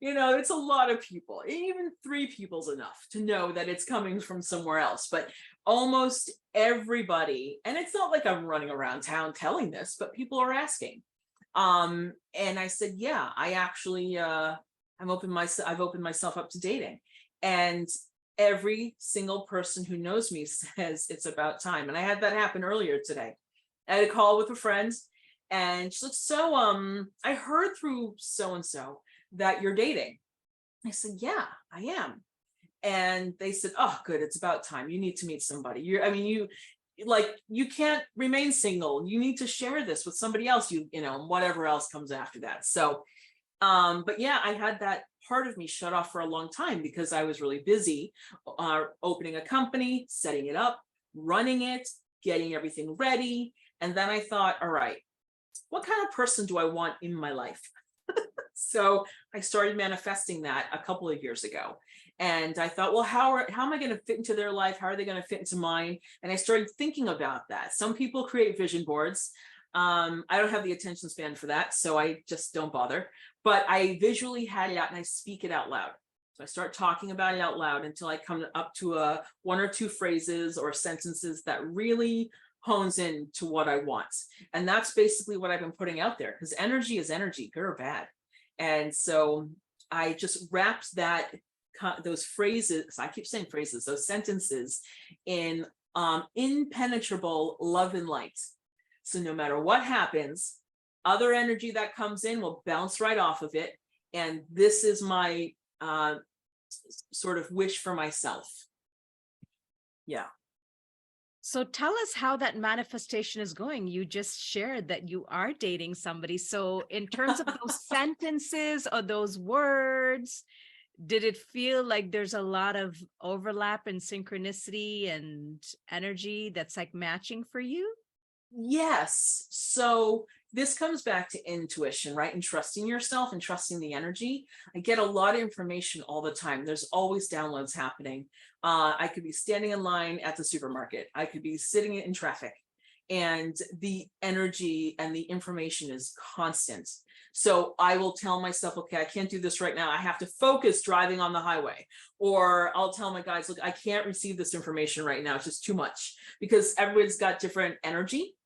it's a lot of people. Even 3 people's enough to know that it's coming from somewhere else. But almost everybody, and it's not like I'm running around town telling this, but people are asking. And I said, yeah, I actually I've opened myself up to dating. And every single person who knows me says it's about time. And I had that happen earlier today. I had a call with a friend, and she's like, so I heard through so and so that you're dating. I said, yeah, I am. And they said, oh good, it's about time. You need to meet somebody. You can't remain single. You need to share this with somebody else, whatever else comes after that. So but yeah, I had that part of me shut off for a long time, because I was really busy opening a company, setting it up, running it, getting everything ready. And then I thought, all right, what kind of person do I want in my life? So I started manifesting that a couple of years ago. And I thought, well, how am I going to fit into their life? How are they going to fit into mine? And I started thinking about that. Some people create vision boards. I don't have the attention span for that, so I just don't bother. But I visually had it out, and I speak it out loud. So I start talking about it out loud until I come up to 1 or 2 phrases or sentences that really hones in to what I want. And that's basically what I've been putting out there, because energy is energy, good or bad. And so I just wrapped those phrases, I keep saying phrases, those sentences, in impenetrable love and light. So no matter what happens, other energy that comes in will bounce right off of it. And this is my sort of wish for myself. Yeah. So tell us how that manifestation is going. You just shared that you are dating somebody. So in terms of those sentences or those words, did it feel like there's a lot of overlap and synchronicity and energy that's like matching for you? Yes. So this comes back to intuition, right? And trusting yourself and trusting the energy. I get a lot of information all the time. There's always downloads happening. I could be standing in line at the supermarket. I could be sitting in traffic, and the energy and the information is constant. So I will tell myself, okay, I can't do this right now. I have to focus driving on the highway. Or I'll tell my guys, look, I can't receive this information right now. It's just too much, because everybody's got different energy.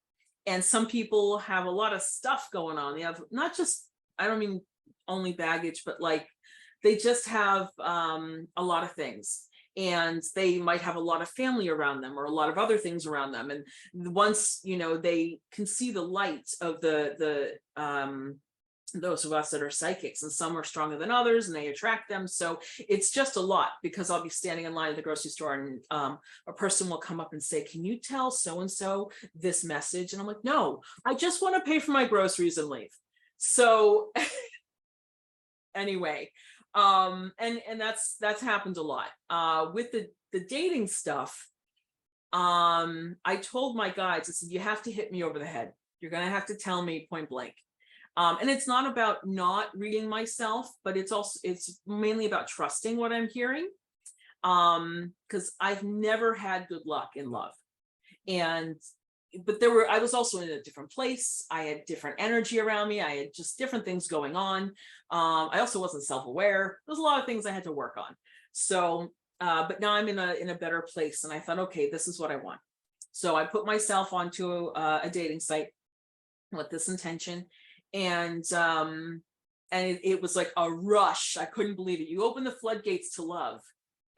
And some people have a lot of stuff going on. They have not just, I don't mean only baggage, but like they just have a lot of things. And they might have a lot of family around them or a lot of other things around them. And once, they can see the light of those of us that are psychics, and some are stronger than others and they attract them. So it's just a lot, because I'll be standing in line at the grocery store, and a person will come up and say, can you tell so-and-so this message? And I'm like, no, I just want to pay for my groceries and leave. So anyway, and that's happened a lot with the dating stuff. I told my guides, I said, you have to hit me over the head. You're going to have to tell me point blank. And it's not about not reading myself, but it's mainly about trusting what I'm hearing. Because I've never had good luck in love. But I was also in a different place. I had different energy around me. I had just different things going on. I also wasn't self-aware. There's a lot of things I had to work on. So, but now I'm in a better place, and I thought, okay, this is what I want. So I put myself onto a dating site with this intention. And it was like a rush. I couldn't believe it. You open the floodgates to love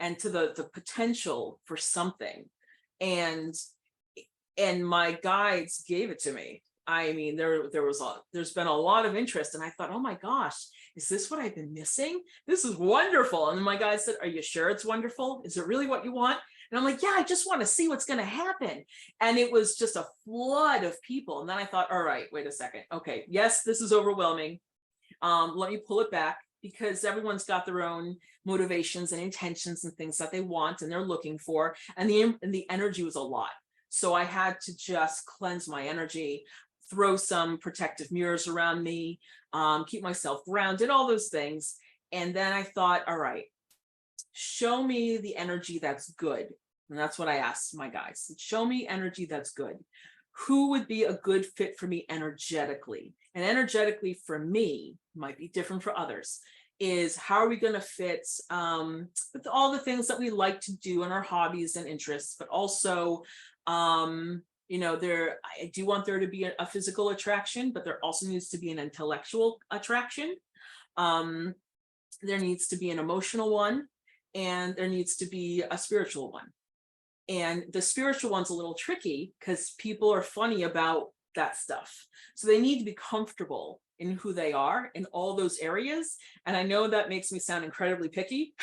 and to the potential for something. And my guides gave it to me. I mean, there's been a lot of interest, and I thought, oh my gosh, is this what I've been missing? This is wonderful. And my guide said, are you sure it's wonderful? Is it really what you want? And I'm like, yeah, I just want to see what's going to happen. And it was just a flood of people. And then I thought, all right, wait a second. Okay, yes, this is overwhelming. Let me pull it back, because everyone's got their own motivations and intentions and things that they want and they're looking for. And the energy was a lot. So I had to just cleanse my energy, throw some protective mirrors around me, keep myself grounded, all those things. And then I thought, all right, show me the energy that's good. And that's what I asked my guys. Show me energy that's good. Who would be a good fit for me energetically? And energetically for me, might be different for others, is how are we going to fit with all the things that we like to do in our hobbies and interests, but also, I do want there to be a physical attraction, but there also needs to be an intellectual attraction. There needs to be an emotional one, and there needs to be a spiritual one. And the spiritual one's a little tricky, because people are funny about that stuff. So they need to be comfortable in who they are in all those areas. And I know that makes me sound incredibly picky.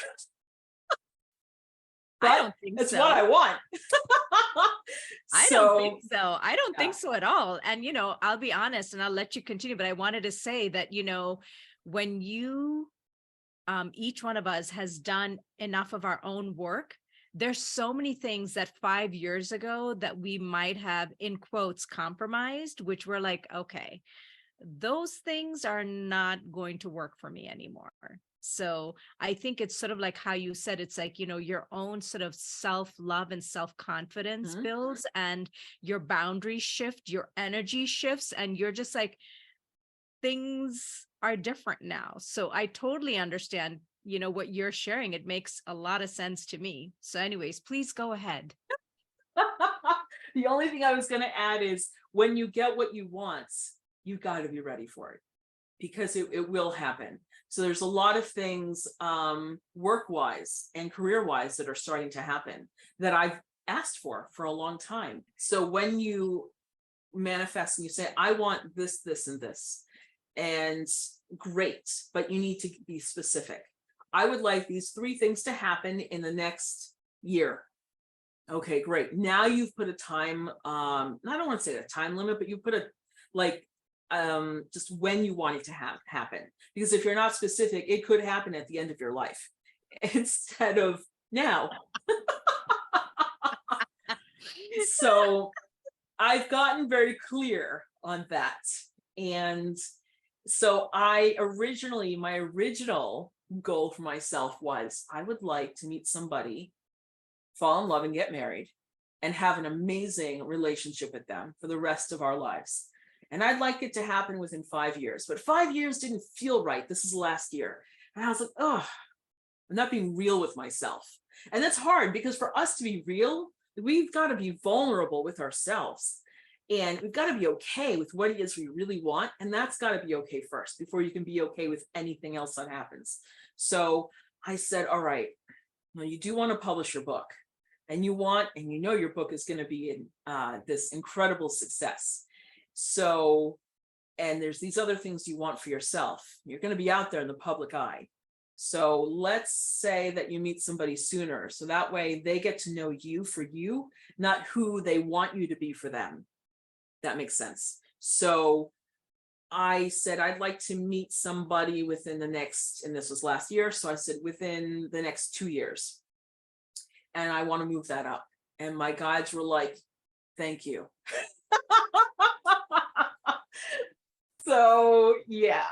But I don't think it's so. what I want. I don't think so. I don't think so at all. And, I'll be honest, and I'll let you continue, but I wanted to say that, when you, each one of us has done enough of our own work, there's so many things that 5 years ago that we might have, in quotes, compromised, which we're like, okay, those things are not going to work for me anymore. So I think it's sort of like how you said, it's like, your own sort of self-love and self-confidence builds, and your boundaries shift, your energy shifts, and you're just like, things are different now. So I totally understand, what you're sharing. It makes a lot of sense to me. So anyways, please go ahead. The only thing I was going to add is, when you get what you want, you've got to be ready for it, because it will happen. So there's a lot of things work-wise and career-wise that are starting to happen that I've asked for a long time. So when you manifest and you say, I want this, this, and this, and great, but you need to be specific. I would like these 3 things to happen in the next year. Okay, great. Now you've put a time, I don't want to say a time limit, but you put just when you want it to happen. Because if you're not specific, it could happen at the end of your life instead of now. So I've gotten very clear on that. And so my original goal for myself was I would like to meet somebody, fall in love and get married, and have an amazing relationship with them for the rest of our lives. And I'd like it to happen within 5 years, but 5 years didn't feel right. This is last year. And I was like, oh, I'm not being real with myself. And that's hard because for us to be real, we've got to be vulnerable with ourselves. And we've got to be okay with what it is we really want. And that's got to be okay first before you can be okay with anything else that happens. So I said, all right, well, you do want to publish your book, and you know your book is going to be this incredible success. So, and there's these other things you want for yourself. You're going to be out there in the public eye. So let's say that you meet somebody sooner. So that way they get to know you for you, not who they want you to be for them. That makes sense. So I said, I'd like to meet somebody within the next, and this was last year. So I said, within the next 2 years. And I want to move that up. And my guides were like, thank you. So, yeah.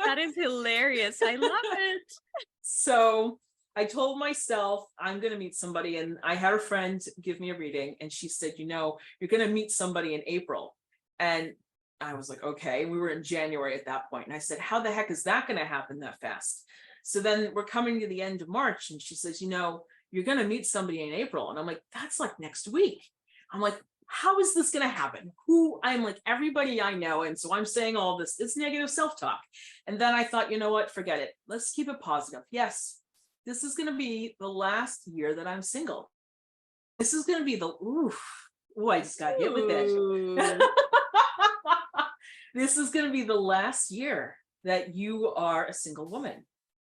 That is hilarious. I love it. So I told myself I'm going to meet somebody, and I had a friend give me a reading, and she said, you know, you're going to meet somebody in April. And I was like, okay. We were in January at that point. And I said, how the heck is that going to happen that fast? So then we're coming to the end of March, and she says, you know, you're going to meet somebody in April. And I'm like, that's like next week. I'm like, how is this going to happen? I'm like, everybody I know. And so I'm saying all this, it's negative self-talk. And then I thought, you know what, forget it. Let's keep it positive. Yes, this is going to be the last year that I'm single. This is going to be I just got hit with it. This is going to be the last year that you are a single woman.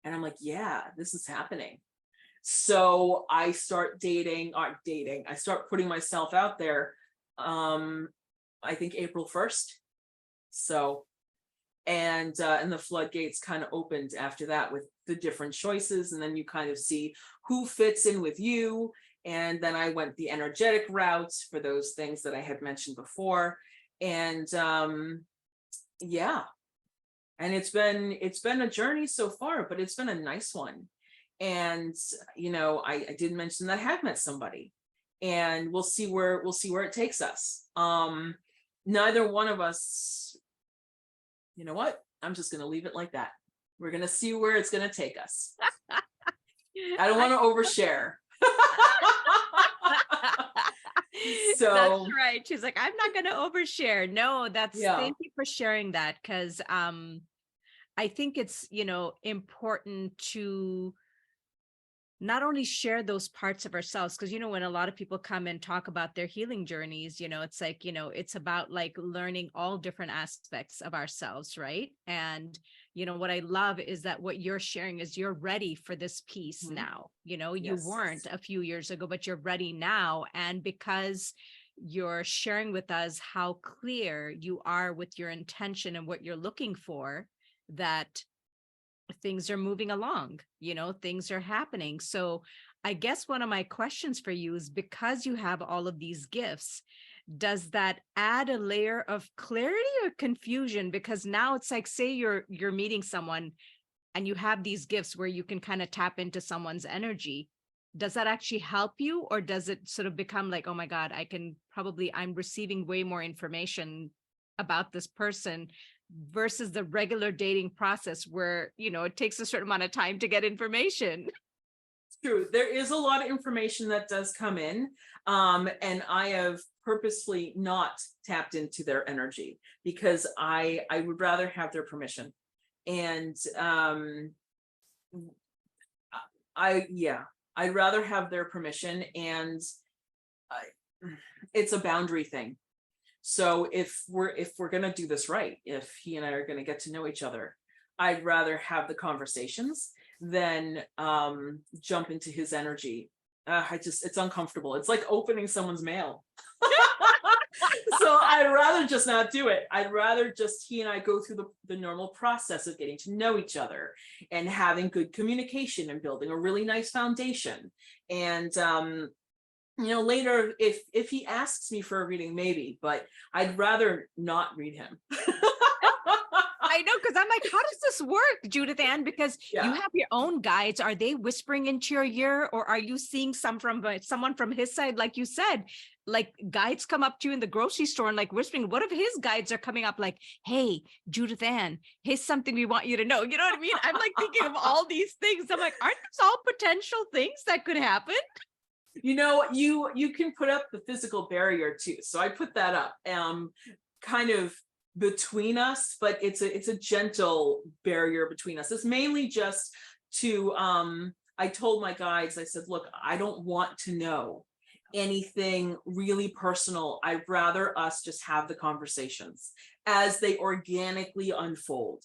And I'm like, yeah, this is happening. So I start I start putting myself out there. I think April 1st. So, and the floodgates kind of opened after that with the different choices. And then you kind of see who fits in with you. And then I went the energetic route for those things that I had mentioned before. And yeah, and it's been a journey so far, but it's been a nice one. And, you know, I did mention that I have met somebody, and we'll see where it takes us. Neither one of us, you know what? I'm just going to leave it like that. We're going to see where it's going to take us. I don't want to overshare. So that's right. She's like, I'm not going to overshare. No, yeah. Thank you for sharing that. Cause, I think it's, you know, important to not only share those parts of ourselves, because, you know, when a lot of people come and talk about their healing journeys, you know, it's like, you know, it's about like learning all different aspects of ourselves. Right. And, you know, what I love is that what you're sharing is you're ready for this piece now. You know, you weren't a few years ago, but you're ready now. And because you're sharing with us how clear you are with your intention and what you're looking for, that things are moving along, you know, things are happening. So I guess one of my questions for you is, because you have all of these gifts, does that add a layer of clarity or confusion? Because now it's like, say you're meeting someone and you have these gifts where you can kind of tap into someone's energy. Does that actually help you, or does it sort of become like, oh my God, I'm receiving way more information about this person versus the regular dating process where, you know, it takes a certain amount of time to get information? True. There is a lot of information that does come in. And I have purposely not tapped into their energy because I would rather have their permission. And I'd rather have their permission, and it's a boundary thing. So if we're going to do this right, if he and I are going to get to know each other, I'd rather have the conversations than jump into his energy. It's uncomfortable. It's like opening someone's mail. So I'd rather just not do it. I'd rather just he and I go through the normal process of getting to know each other and having good communication and building a really nice foundation. And later, if he asks me for a reading, maybe, but I'd rather not read him. I know, because I'm like, how does this work, Judithann? Because you Yeah. have your own guides. Are they whispering into your ear, or are you seeing someone from his side? Like you said, like guides come up to you in the grocery store and like whispering. What if his guides are coming up like, hey, Judithann, here's something we want you to know. You know what I mean? I'm like thinking of all these things. I'm like, aren't these all potential things that could happen? You can put up the physical barrier too. So I put that up, kind of between us, but it's a gentle barrier between us. It's mainly just to I told my guides, I said, look, I don't want to know anything really personal. I'd rather us just have the conversations as they organically unfold.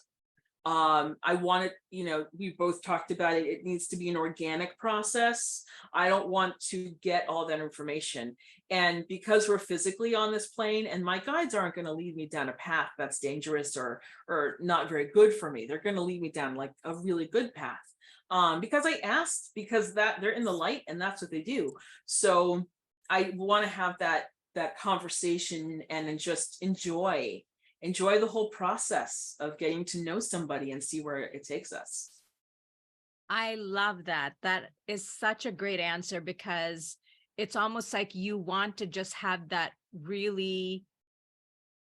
I want it, we both talked about it. It needs to be an organic process. I don't want to get all that information. And because we're physically on this plane, and my guides aren't going to lead me down a path that's dangerous or not very good for me. They're going to lead me down like a really good path. Because I asked, because that they're in the light and that's what they do. So I want to have that conversation and just enjoy the whole process of getting to know somebody and see where it takes us. I love that. That is such a great answer, because it's almost like you want to just have that really,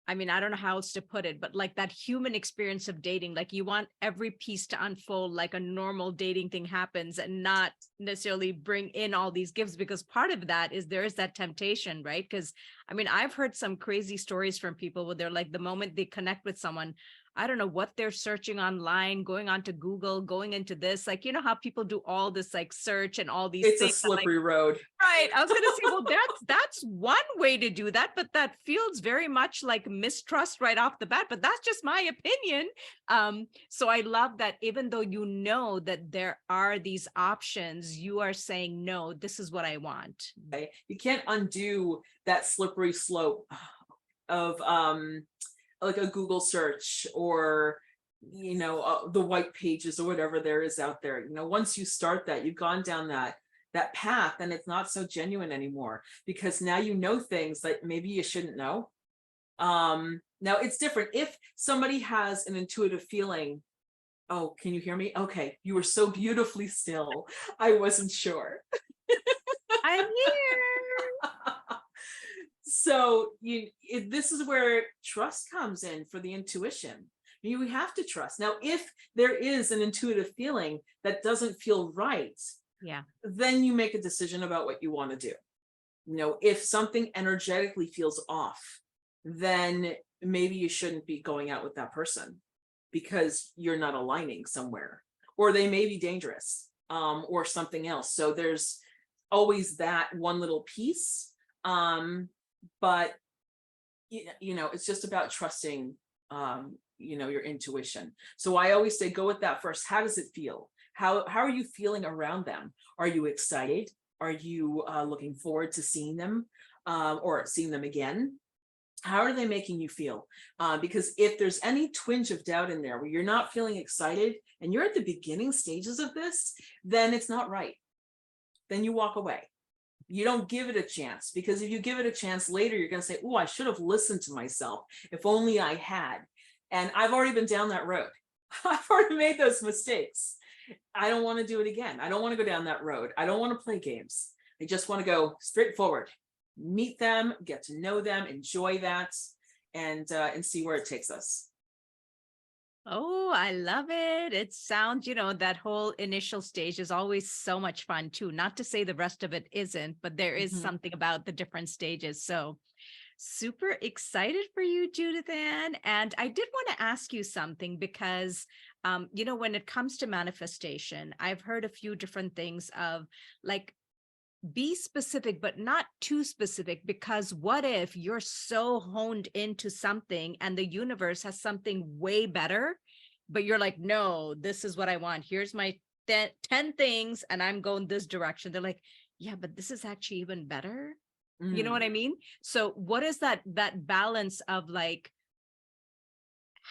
I mean, I don't know how else to put it, but like that human experience of dating. Like you want every piece to unfold like a normal dating thing happens, and not necessarily bring in all these gifts, because part of that is there is that temptation, right? Because I mean, I've heard some crazy stories from people where they're like, the moment they connect with someone, I don't know what they're searching online, going onto Google, going into this, like, how people do all this like search and all these It's a things. I'm like, slippery road. right. I was going to say, well, that's one way to do that, but that feels very much like mistrust right off the bat. But that's just my opinion. So I love that even though you know that there are these options, you are saying, no, this is what I want. Okay? You can't undo that slippery slope of like a Google search or the white pages or whatever there is out there. Once you start that, you've gone down that path, and it's not so genuine anymore, because now you know things that maybe you shouldn't know. Now it's different if somebody has an intuitive feeling. Oh, can you hear me? Okay, you were so beautifully still. I wasn't sure. I'm here. So this is where trust comes in for the intuition. You have to trust. Now, if there is an intuitive feeling that doesn't feel right, Yeah. then you make a decision about what you want to do. If something energetically feels off, then maybe you shouldn't be going out with that person, because you're not aligning somewhere, or they may be dangerous, or something else. So there's always that one little piece. But it's just about trusting your intuition. So I always say, go with that first. How does it feel? How are you feeling around them? Are you excited? Are you looking forward to seeing them, or seeing them again? How are they making you feel? Because if there's any twinge of doubt in there where you're not feeling excited and you're at the beginning stages of this, then it's not right. Then you walk away. You don't give it a chance, because if you give it a chance later, you're going to say, oh, I should have listened to myself. If only I had. And I've already been down that road. I've already made those mistakes. I don't want to do it again. I don't want to go down that road. I don't want to play games. I just want to go straight forward, meet them, get to know them, enjoy that, and see where it takes us. Oh, I love it. It sounds, that whole initial stage is always so much fun too. Not to say the rest of it isn't, but there is something about the different stages. So super excited for you, Judithann. And I did want to ask you something, because, when it comes to manifestation, I've heard a few different things of like, be specific, but not too specific, because what if you're so honed into something and the universe has something way better, but you're like, no, this is what I want. Here's my 10 things and I'm going this direction. They're like, yeah, but this is actually even better. You know what I mean? So what is that balance of like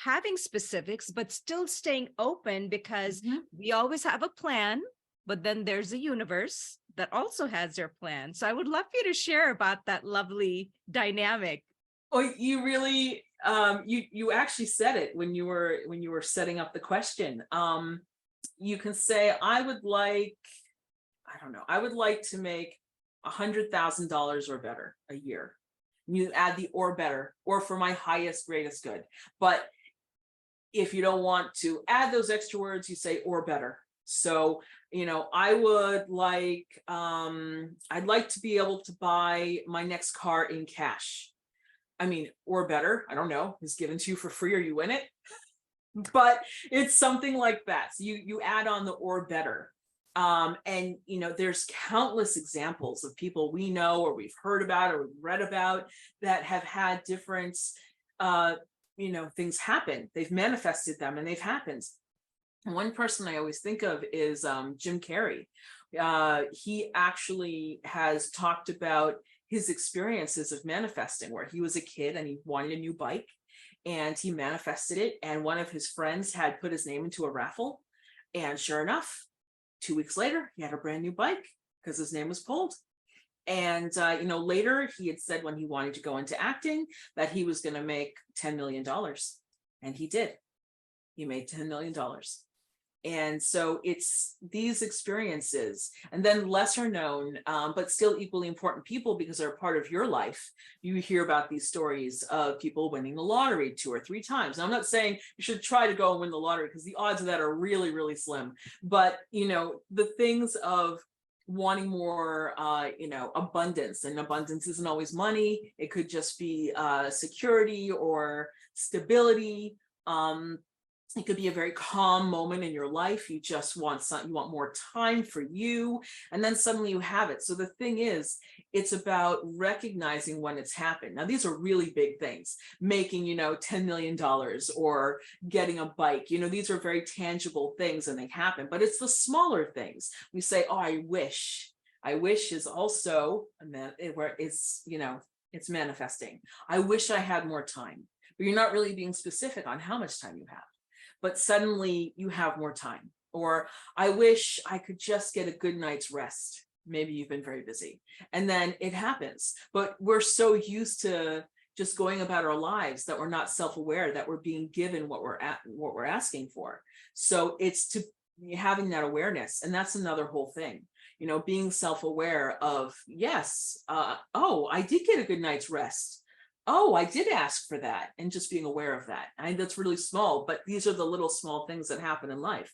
having specifics, but still staying open, because we always have a plan, but then there's a universe that also has their plan. So I would love for you to share about that lovely dynamic. Oh, you really, you actually said it when you were setting up the question. You can say, I would like, I don't know, I would like to make $100,000 or better a year. You add the or better, or for my highest, greatest good. But if you don't want to add those extra words, you say or better. So, I would like, I'd like to be able to buy my next car in cash. I mean, or better, I don't know, is given to you for free or you win it. But it's something like that. So you add on the or better. And there's countless examples of people we know or we've heard about or read about that have had different things happen. They've manifested them and they've happened. And one person I always think of is Jim Carrey. He actually has talked about his experiences of manifesting, where he was a kid and he wanted a new bike and he manifested it. And one of his friends had put his name into a raffle. And sure enough, 2 weeks later, he had a brand new bike because his name was pulled. And, later he had said when he wanted to go into acting that he was going to make $10 million. And he did. He made $10 million. And so it's these experiences, and then lesser known, but still equally important people because they're a part of your life. You hear about these stories of people winning the lottery 2 or 3 times. Now, I'm not saying you should try to go and win the lottery because the odds of that are really, really slim. But, the things of wanting more, abundance, and abundance isn't always money. It could just be security or stability. It could be a very calm moment in your life. You just want you want more time for you. And then suddenly you have it. So the thing is, it's about recognizing when it's happened. Now, these are really big things, making, $10 million or getting a bike. These are very tangible things and they happen, but it's the smaller things. We say, oh, I wish. I wish is also where it's, it's manifesting. I wish I had more time, but you're not really being specific on how much time you have. But suddenly you have more time. Or I wish I could just get a good night's rest. Maybe you've been very busy. And then it happens. But we're so used to just going about our lives that we're not self-aware that we're being given what we're asking for. So it's to having that awareness. And that's another whole thing. Being self-aware of, yes, I did get a good night's rest. Oh, I did ask for that, and just being aware of that. That's really small, but these are the little small things that happen in life.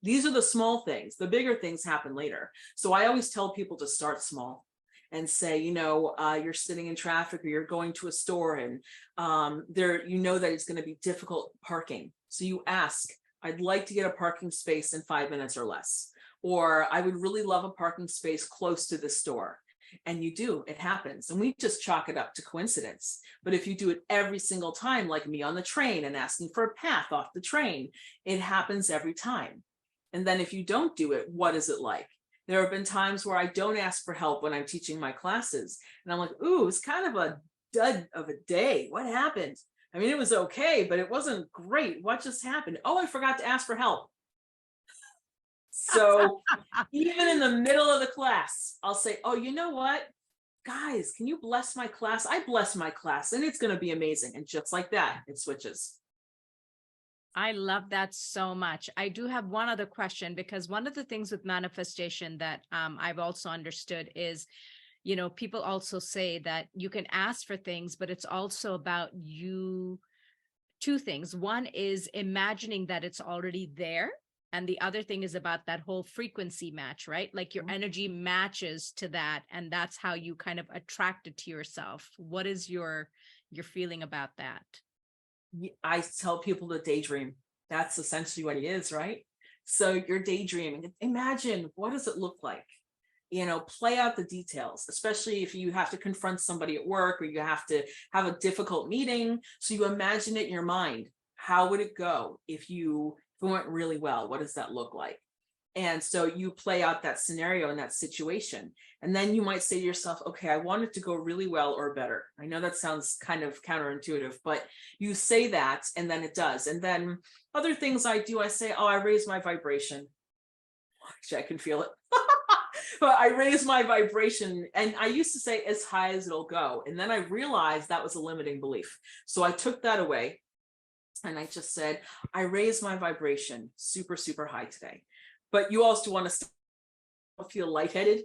These are the small things. The bigger things happen later. So I always tell people to start small and say, you're sitting in traffic or you're going to a store and that it's going to be difficult parking. So you ask, I'd like to get a parking space in 5 minutes or less, or I would really love a parking space close to the store. And you do, it happens. And we just chalk it up to coincidence. But if you do it every single time, like me on the train and asking for a path off the train, it happens every time. And then if you don't do it, what is it like? There have been times where I don't ask for help when I'm teaching my classes. And I'm like, ooh, it's kind of a dud of a day. What happened? I mean, it was okay, but it wasn't great. What just happened? Oh, I forgot to ask for help. So even in the middle of the class, I'll say, oh, you know what, guys, can you bless my class? I bless my class and it's going to be amazing. And just like that, it switches. I love that so much. I do have one other question, because one of the things with manifestation that I've also understood is, people also say that you can ask for things, but it's also about you. 2 things. One is imagining that it's already there. And the other thing is about that whole frequency match, right? Like your energy matches to that. And that's how you kind of attract it to yourself. What is your feeling about that? I tell people to daydream. That's essentially what it is, right? So you're daydreaming. Imagine, what does it look like? Play out the details, especially if you have to confront somebody at work or you have to have a difficult meeting. So you imagine it in your mind. How would it go if it went really well? What does that look like? And so you play out that scenario in that situation. And then you might say to yourself, okay, I want it to go really well or better. I know that sounds kind of counterintuitive, but you say that and then it does. And then other things I do, I say, oh, I raise my vibration. Actually, I can feel it. But I raised my vibration, and I used to say as high as it'll go. And then I realized that was a limiting belief. So I took that away and I just said, I raised my vibration super, super high today. But you also want to feel lightheaded.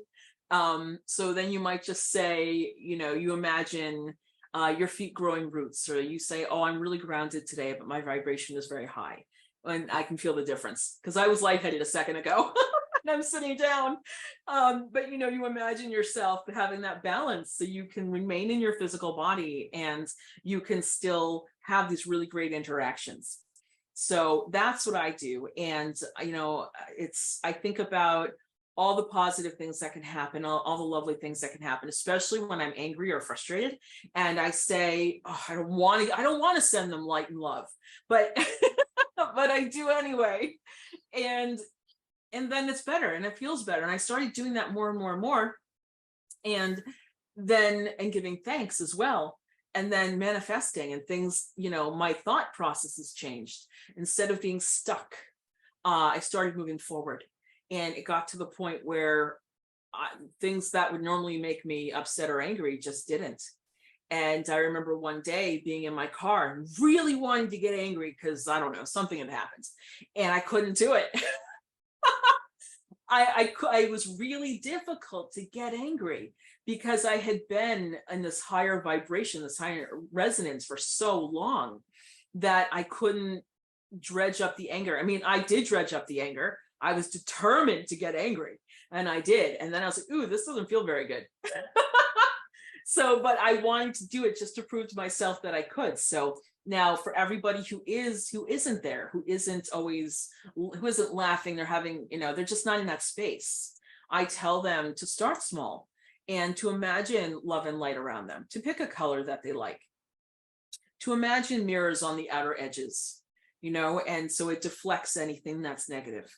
So then you might just say, you imagine your feet growing roots, or you say, oh, I'm really grounded today, but my vibration is very high. And I can feel the difference because I was lightheaded a second ago. And I'm sitting down. But you imagine yourself having that balance so you can remain in your physical body and you can still have these really great interactions. So that's what I do. And, I think about all the positive things that can happen, all the lovely things that can happen, especially when I'm angry or frustrated. And I say, oh, I don't want to send them light and love, but, but I do anyway. And then it's better and it feels better. And I started doing that more and more and more. And giving thanks as well. And then manifesting and things, my thought processes changed. Instead of being stuck, I started moving forward. And it got to the point where things that would normally make me upset or angry just didn't. And I remember one day being in my car and really wanting to get angry because, I don't know, something had happened. And I couldn't do it. I was really difficult to get angry because I had been in this higher vibration, this higher resonance for so long that I couldn't dredge up the anger. I mean, I did dredge up the anger. I was determined to get angry, and I did. And then I was like, ooh, this doesn't feel very good. So, but I wanted to do it just to prove to myself that I could. So now for everybody who isn't there, who isn't laughing, they're having, they're just not in that space. I tell them to start small and to imagine love and light around them, to pick a color that they like, to imagine mirrors on the outer edges, and so it deflects anything that's negative.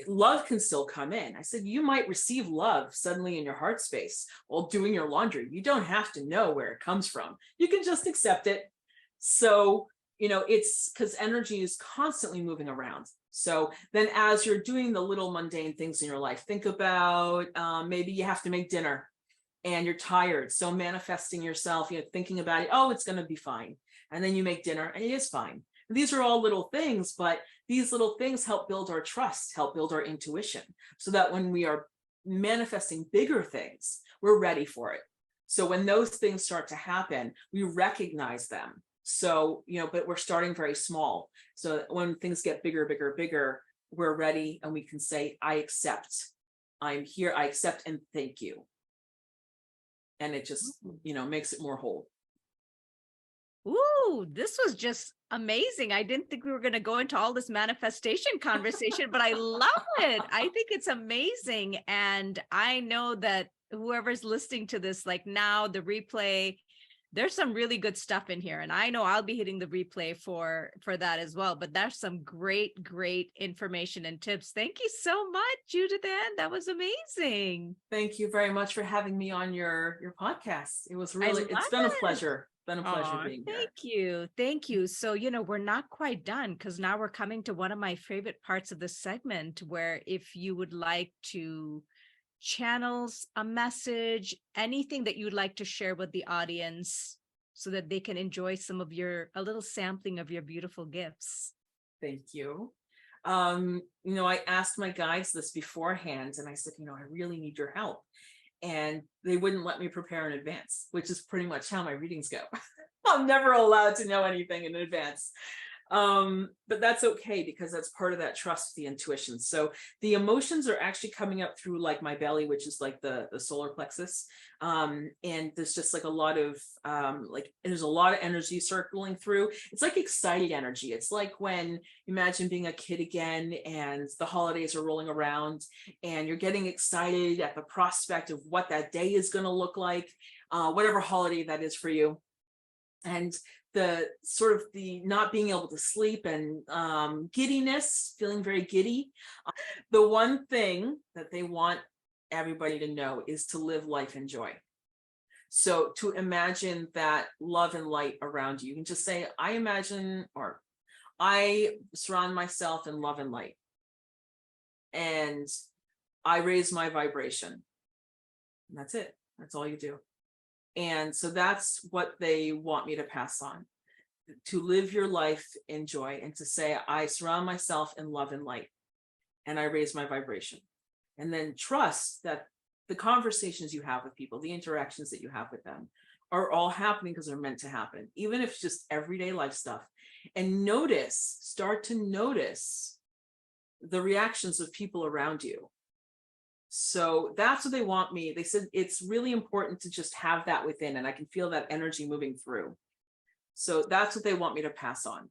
Love can still come in. I said, you might receive love suddenly in your heart space while doing your laundry. You don't have to know where it comes from. You can just accept it. So, it's because energy is constantly moving around. So then as you're doing the little mundane things in your life, think about maybe you have to make dinner and you're tired. So manifesting yourself, thinking about it, oh, it's going to be fine. And then you make dinner and it is fine. These are all little things, but these little things help build our trust, help build our intuition, so that when we are manifesting bigger things, we're ready for it. So when those things start to happen, we recognize them. So, but we're starting very small. So when things get bigger, bigger, bigger, we're ready and we can say, I accept, I'm here, I accept and thank you. And it just, makes it more whole. Ooh, this was just amazing. I didn't think we were going to go into all this manifestation conversation, but I love it. I think it's amazing. And I know that whoever's listening to this, like now the replay, there's some really good stuff in here. And I know I'll be hitting the replay for that as well. But there's some great information and tips. Thank you so much, Judithann. That was amazing. Thank you very much for having me on your podcast. It was really, it's been a pleasure. Been a pleasure being here. Thank you. So, we're not quite done because now we're coming to one of my favorite parts of the segment, where if you would like to channel a message, anything that you'd like to share with the audience so that they can enjoy a little sampling of your beautiful gifts. Thank you. I asked my guides this beforehand and I said, I really need your help. And they wouldn't let me prepare in advance, which is pretty much how my readings go. I'm never allowed to know anything in advance. But that's okay because that's part of that trust, the intuition. So the emotions are actually coming up through like my belly, which is like the solar plexus. And there's just like a lot of there's a lot of energy circling through. It's like excited energy. It's like when imagine being a kid again and the holidays are rolling around and you're getting excited at the prospect of what that day is going to look like, whatever holiday that is for you. And the sort of the not being able to sleep and giddiness, feeling very giddy. The one thing that they want everybody to know is to live life in joy. So to imagine that love and light around you, you can just say, I imagine, or I surround myself in love and light. And I raise my vibration. And that's it. That's all you do. And so that's what they want me to pass on, to live your life in joy and to say, I surround myself in love and light and I raise my vibration. And then trust that the conversations you have with people, the interactions that you have with them are all happening because they're meant to happen, even if it's just everyday life stuff. And start to notice the reactions of people around you. So that's what they want me. They said it's really important to just have that within, and I can feel that energy moving through. So that's what they want me to pass on.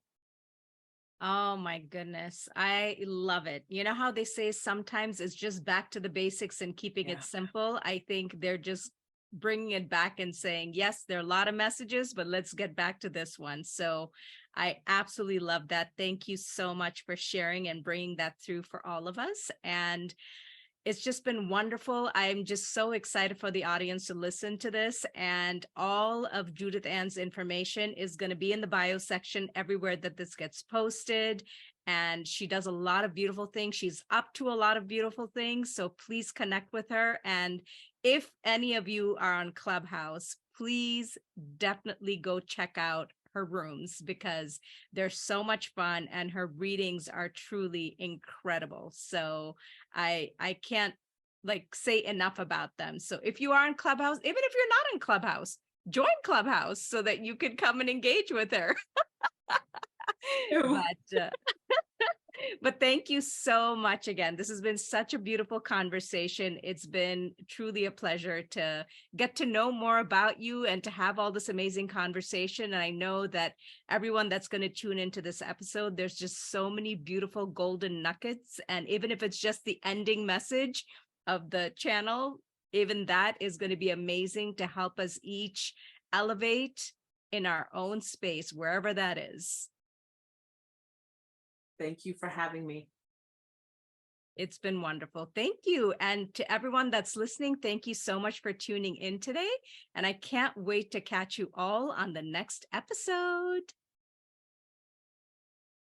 Oh my goodness. I love it. You know how they say sometimes it's just back to the basics and keeping Yeah. it simple? I think they're just bringing it back and saying, yes, there are a lot of messages, but let's get back to this one. So I absolutely love that. Thank you so much for sharing and bringing that through for all of us. And it's just been wonderful. I'm just so excited for the audience to listen to this. And all of Judithann's information is going to be in the bio section everywhere that this gets posted. And she does a lot of beautiful things. She's up to a lot of beautiful things. So please connect with her. And if any of you are on Clubhouse, please definitely go check out her rooms because they're so much fun and her readings are truly incredible. So I can't like say enough about them. So if you are in Clubhouse, even if you're not in Clubhouse, join Clubhouse so that you can come and engage with her. But but thank you so much again. This has been such a beautiful conversation. It's been truly a pleasure to get to know more about you and to have all this amazing conversation. And I know that everyone that's going to tune into this episode, there's just so many beautiful golden nuggets. And even if it's just the ending message of the channel, even that is going to be amazing to help us each elevate in our own space, wherever that is. Thank you for having me. It's been wonderful. Thank you. And to everyone that's listening, thank you so much for tuning in today. And I can't wait to catch you all on the next episode.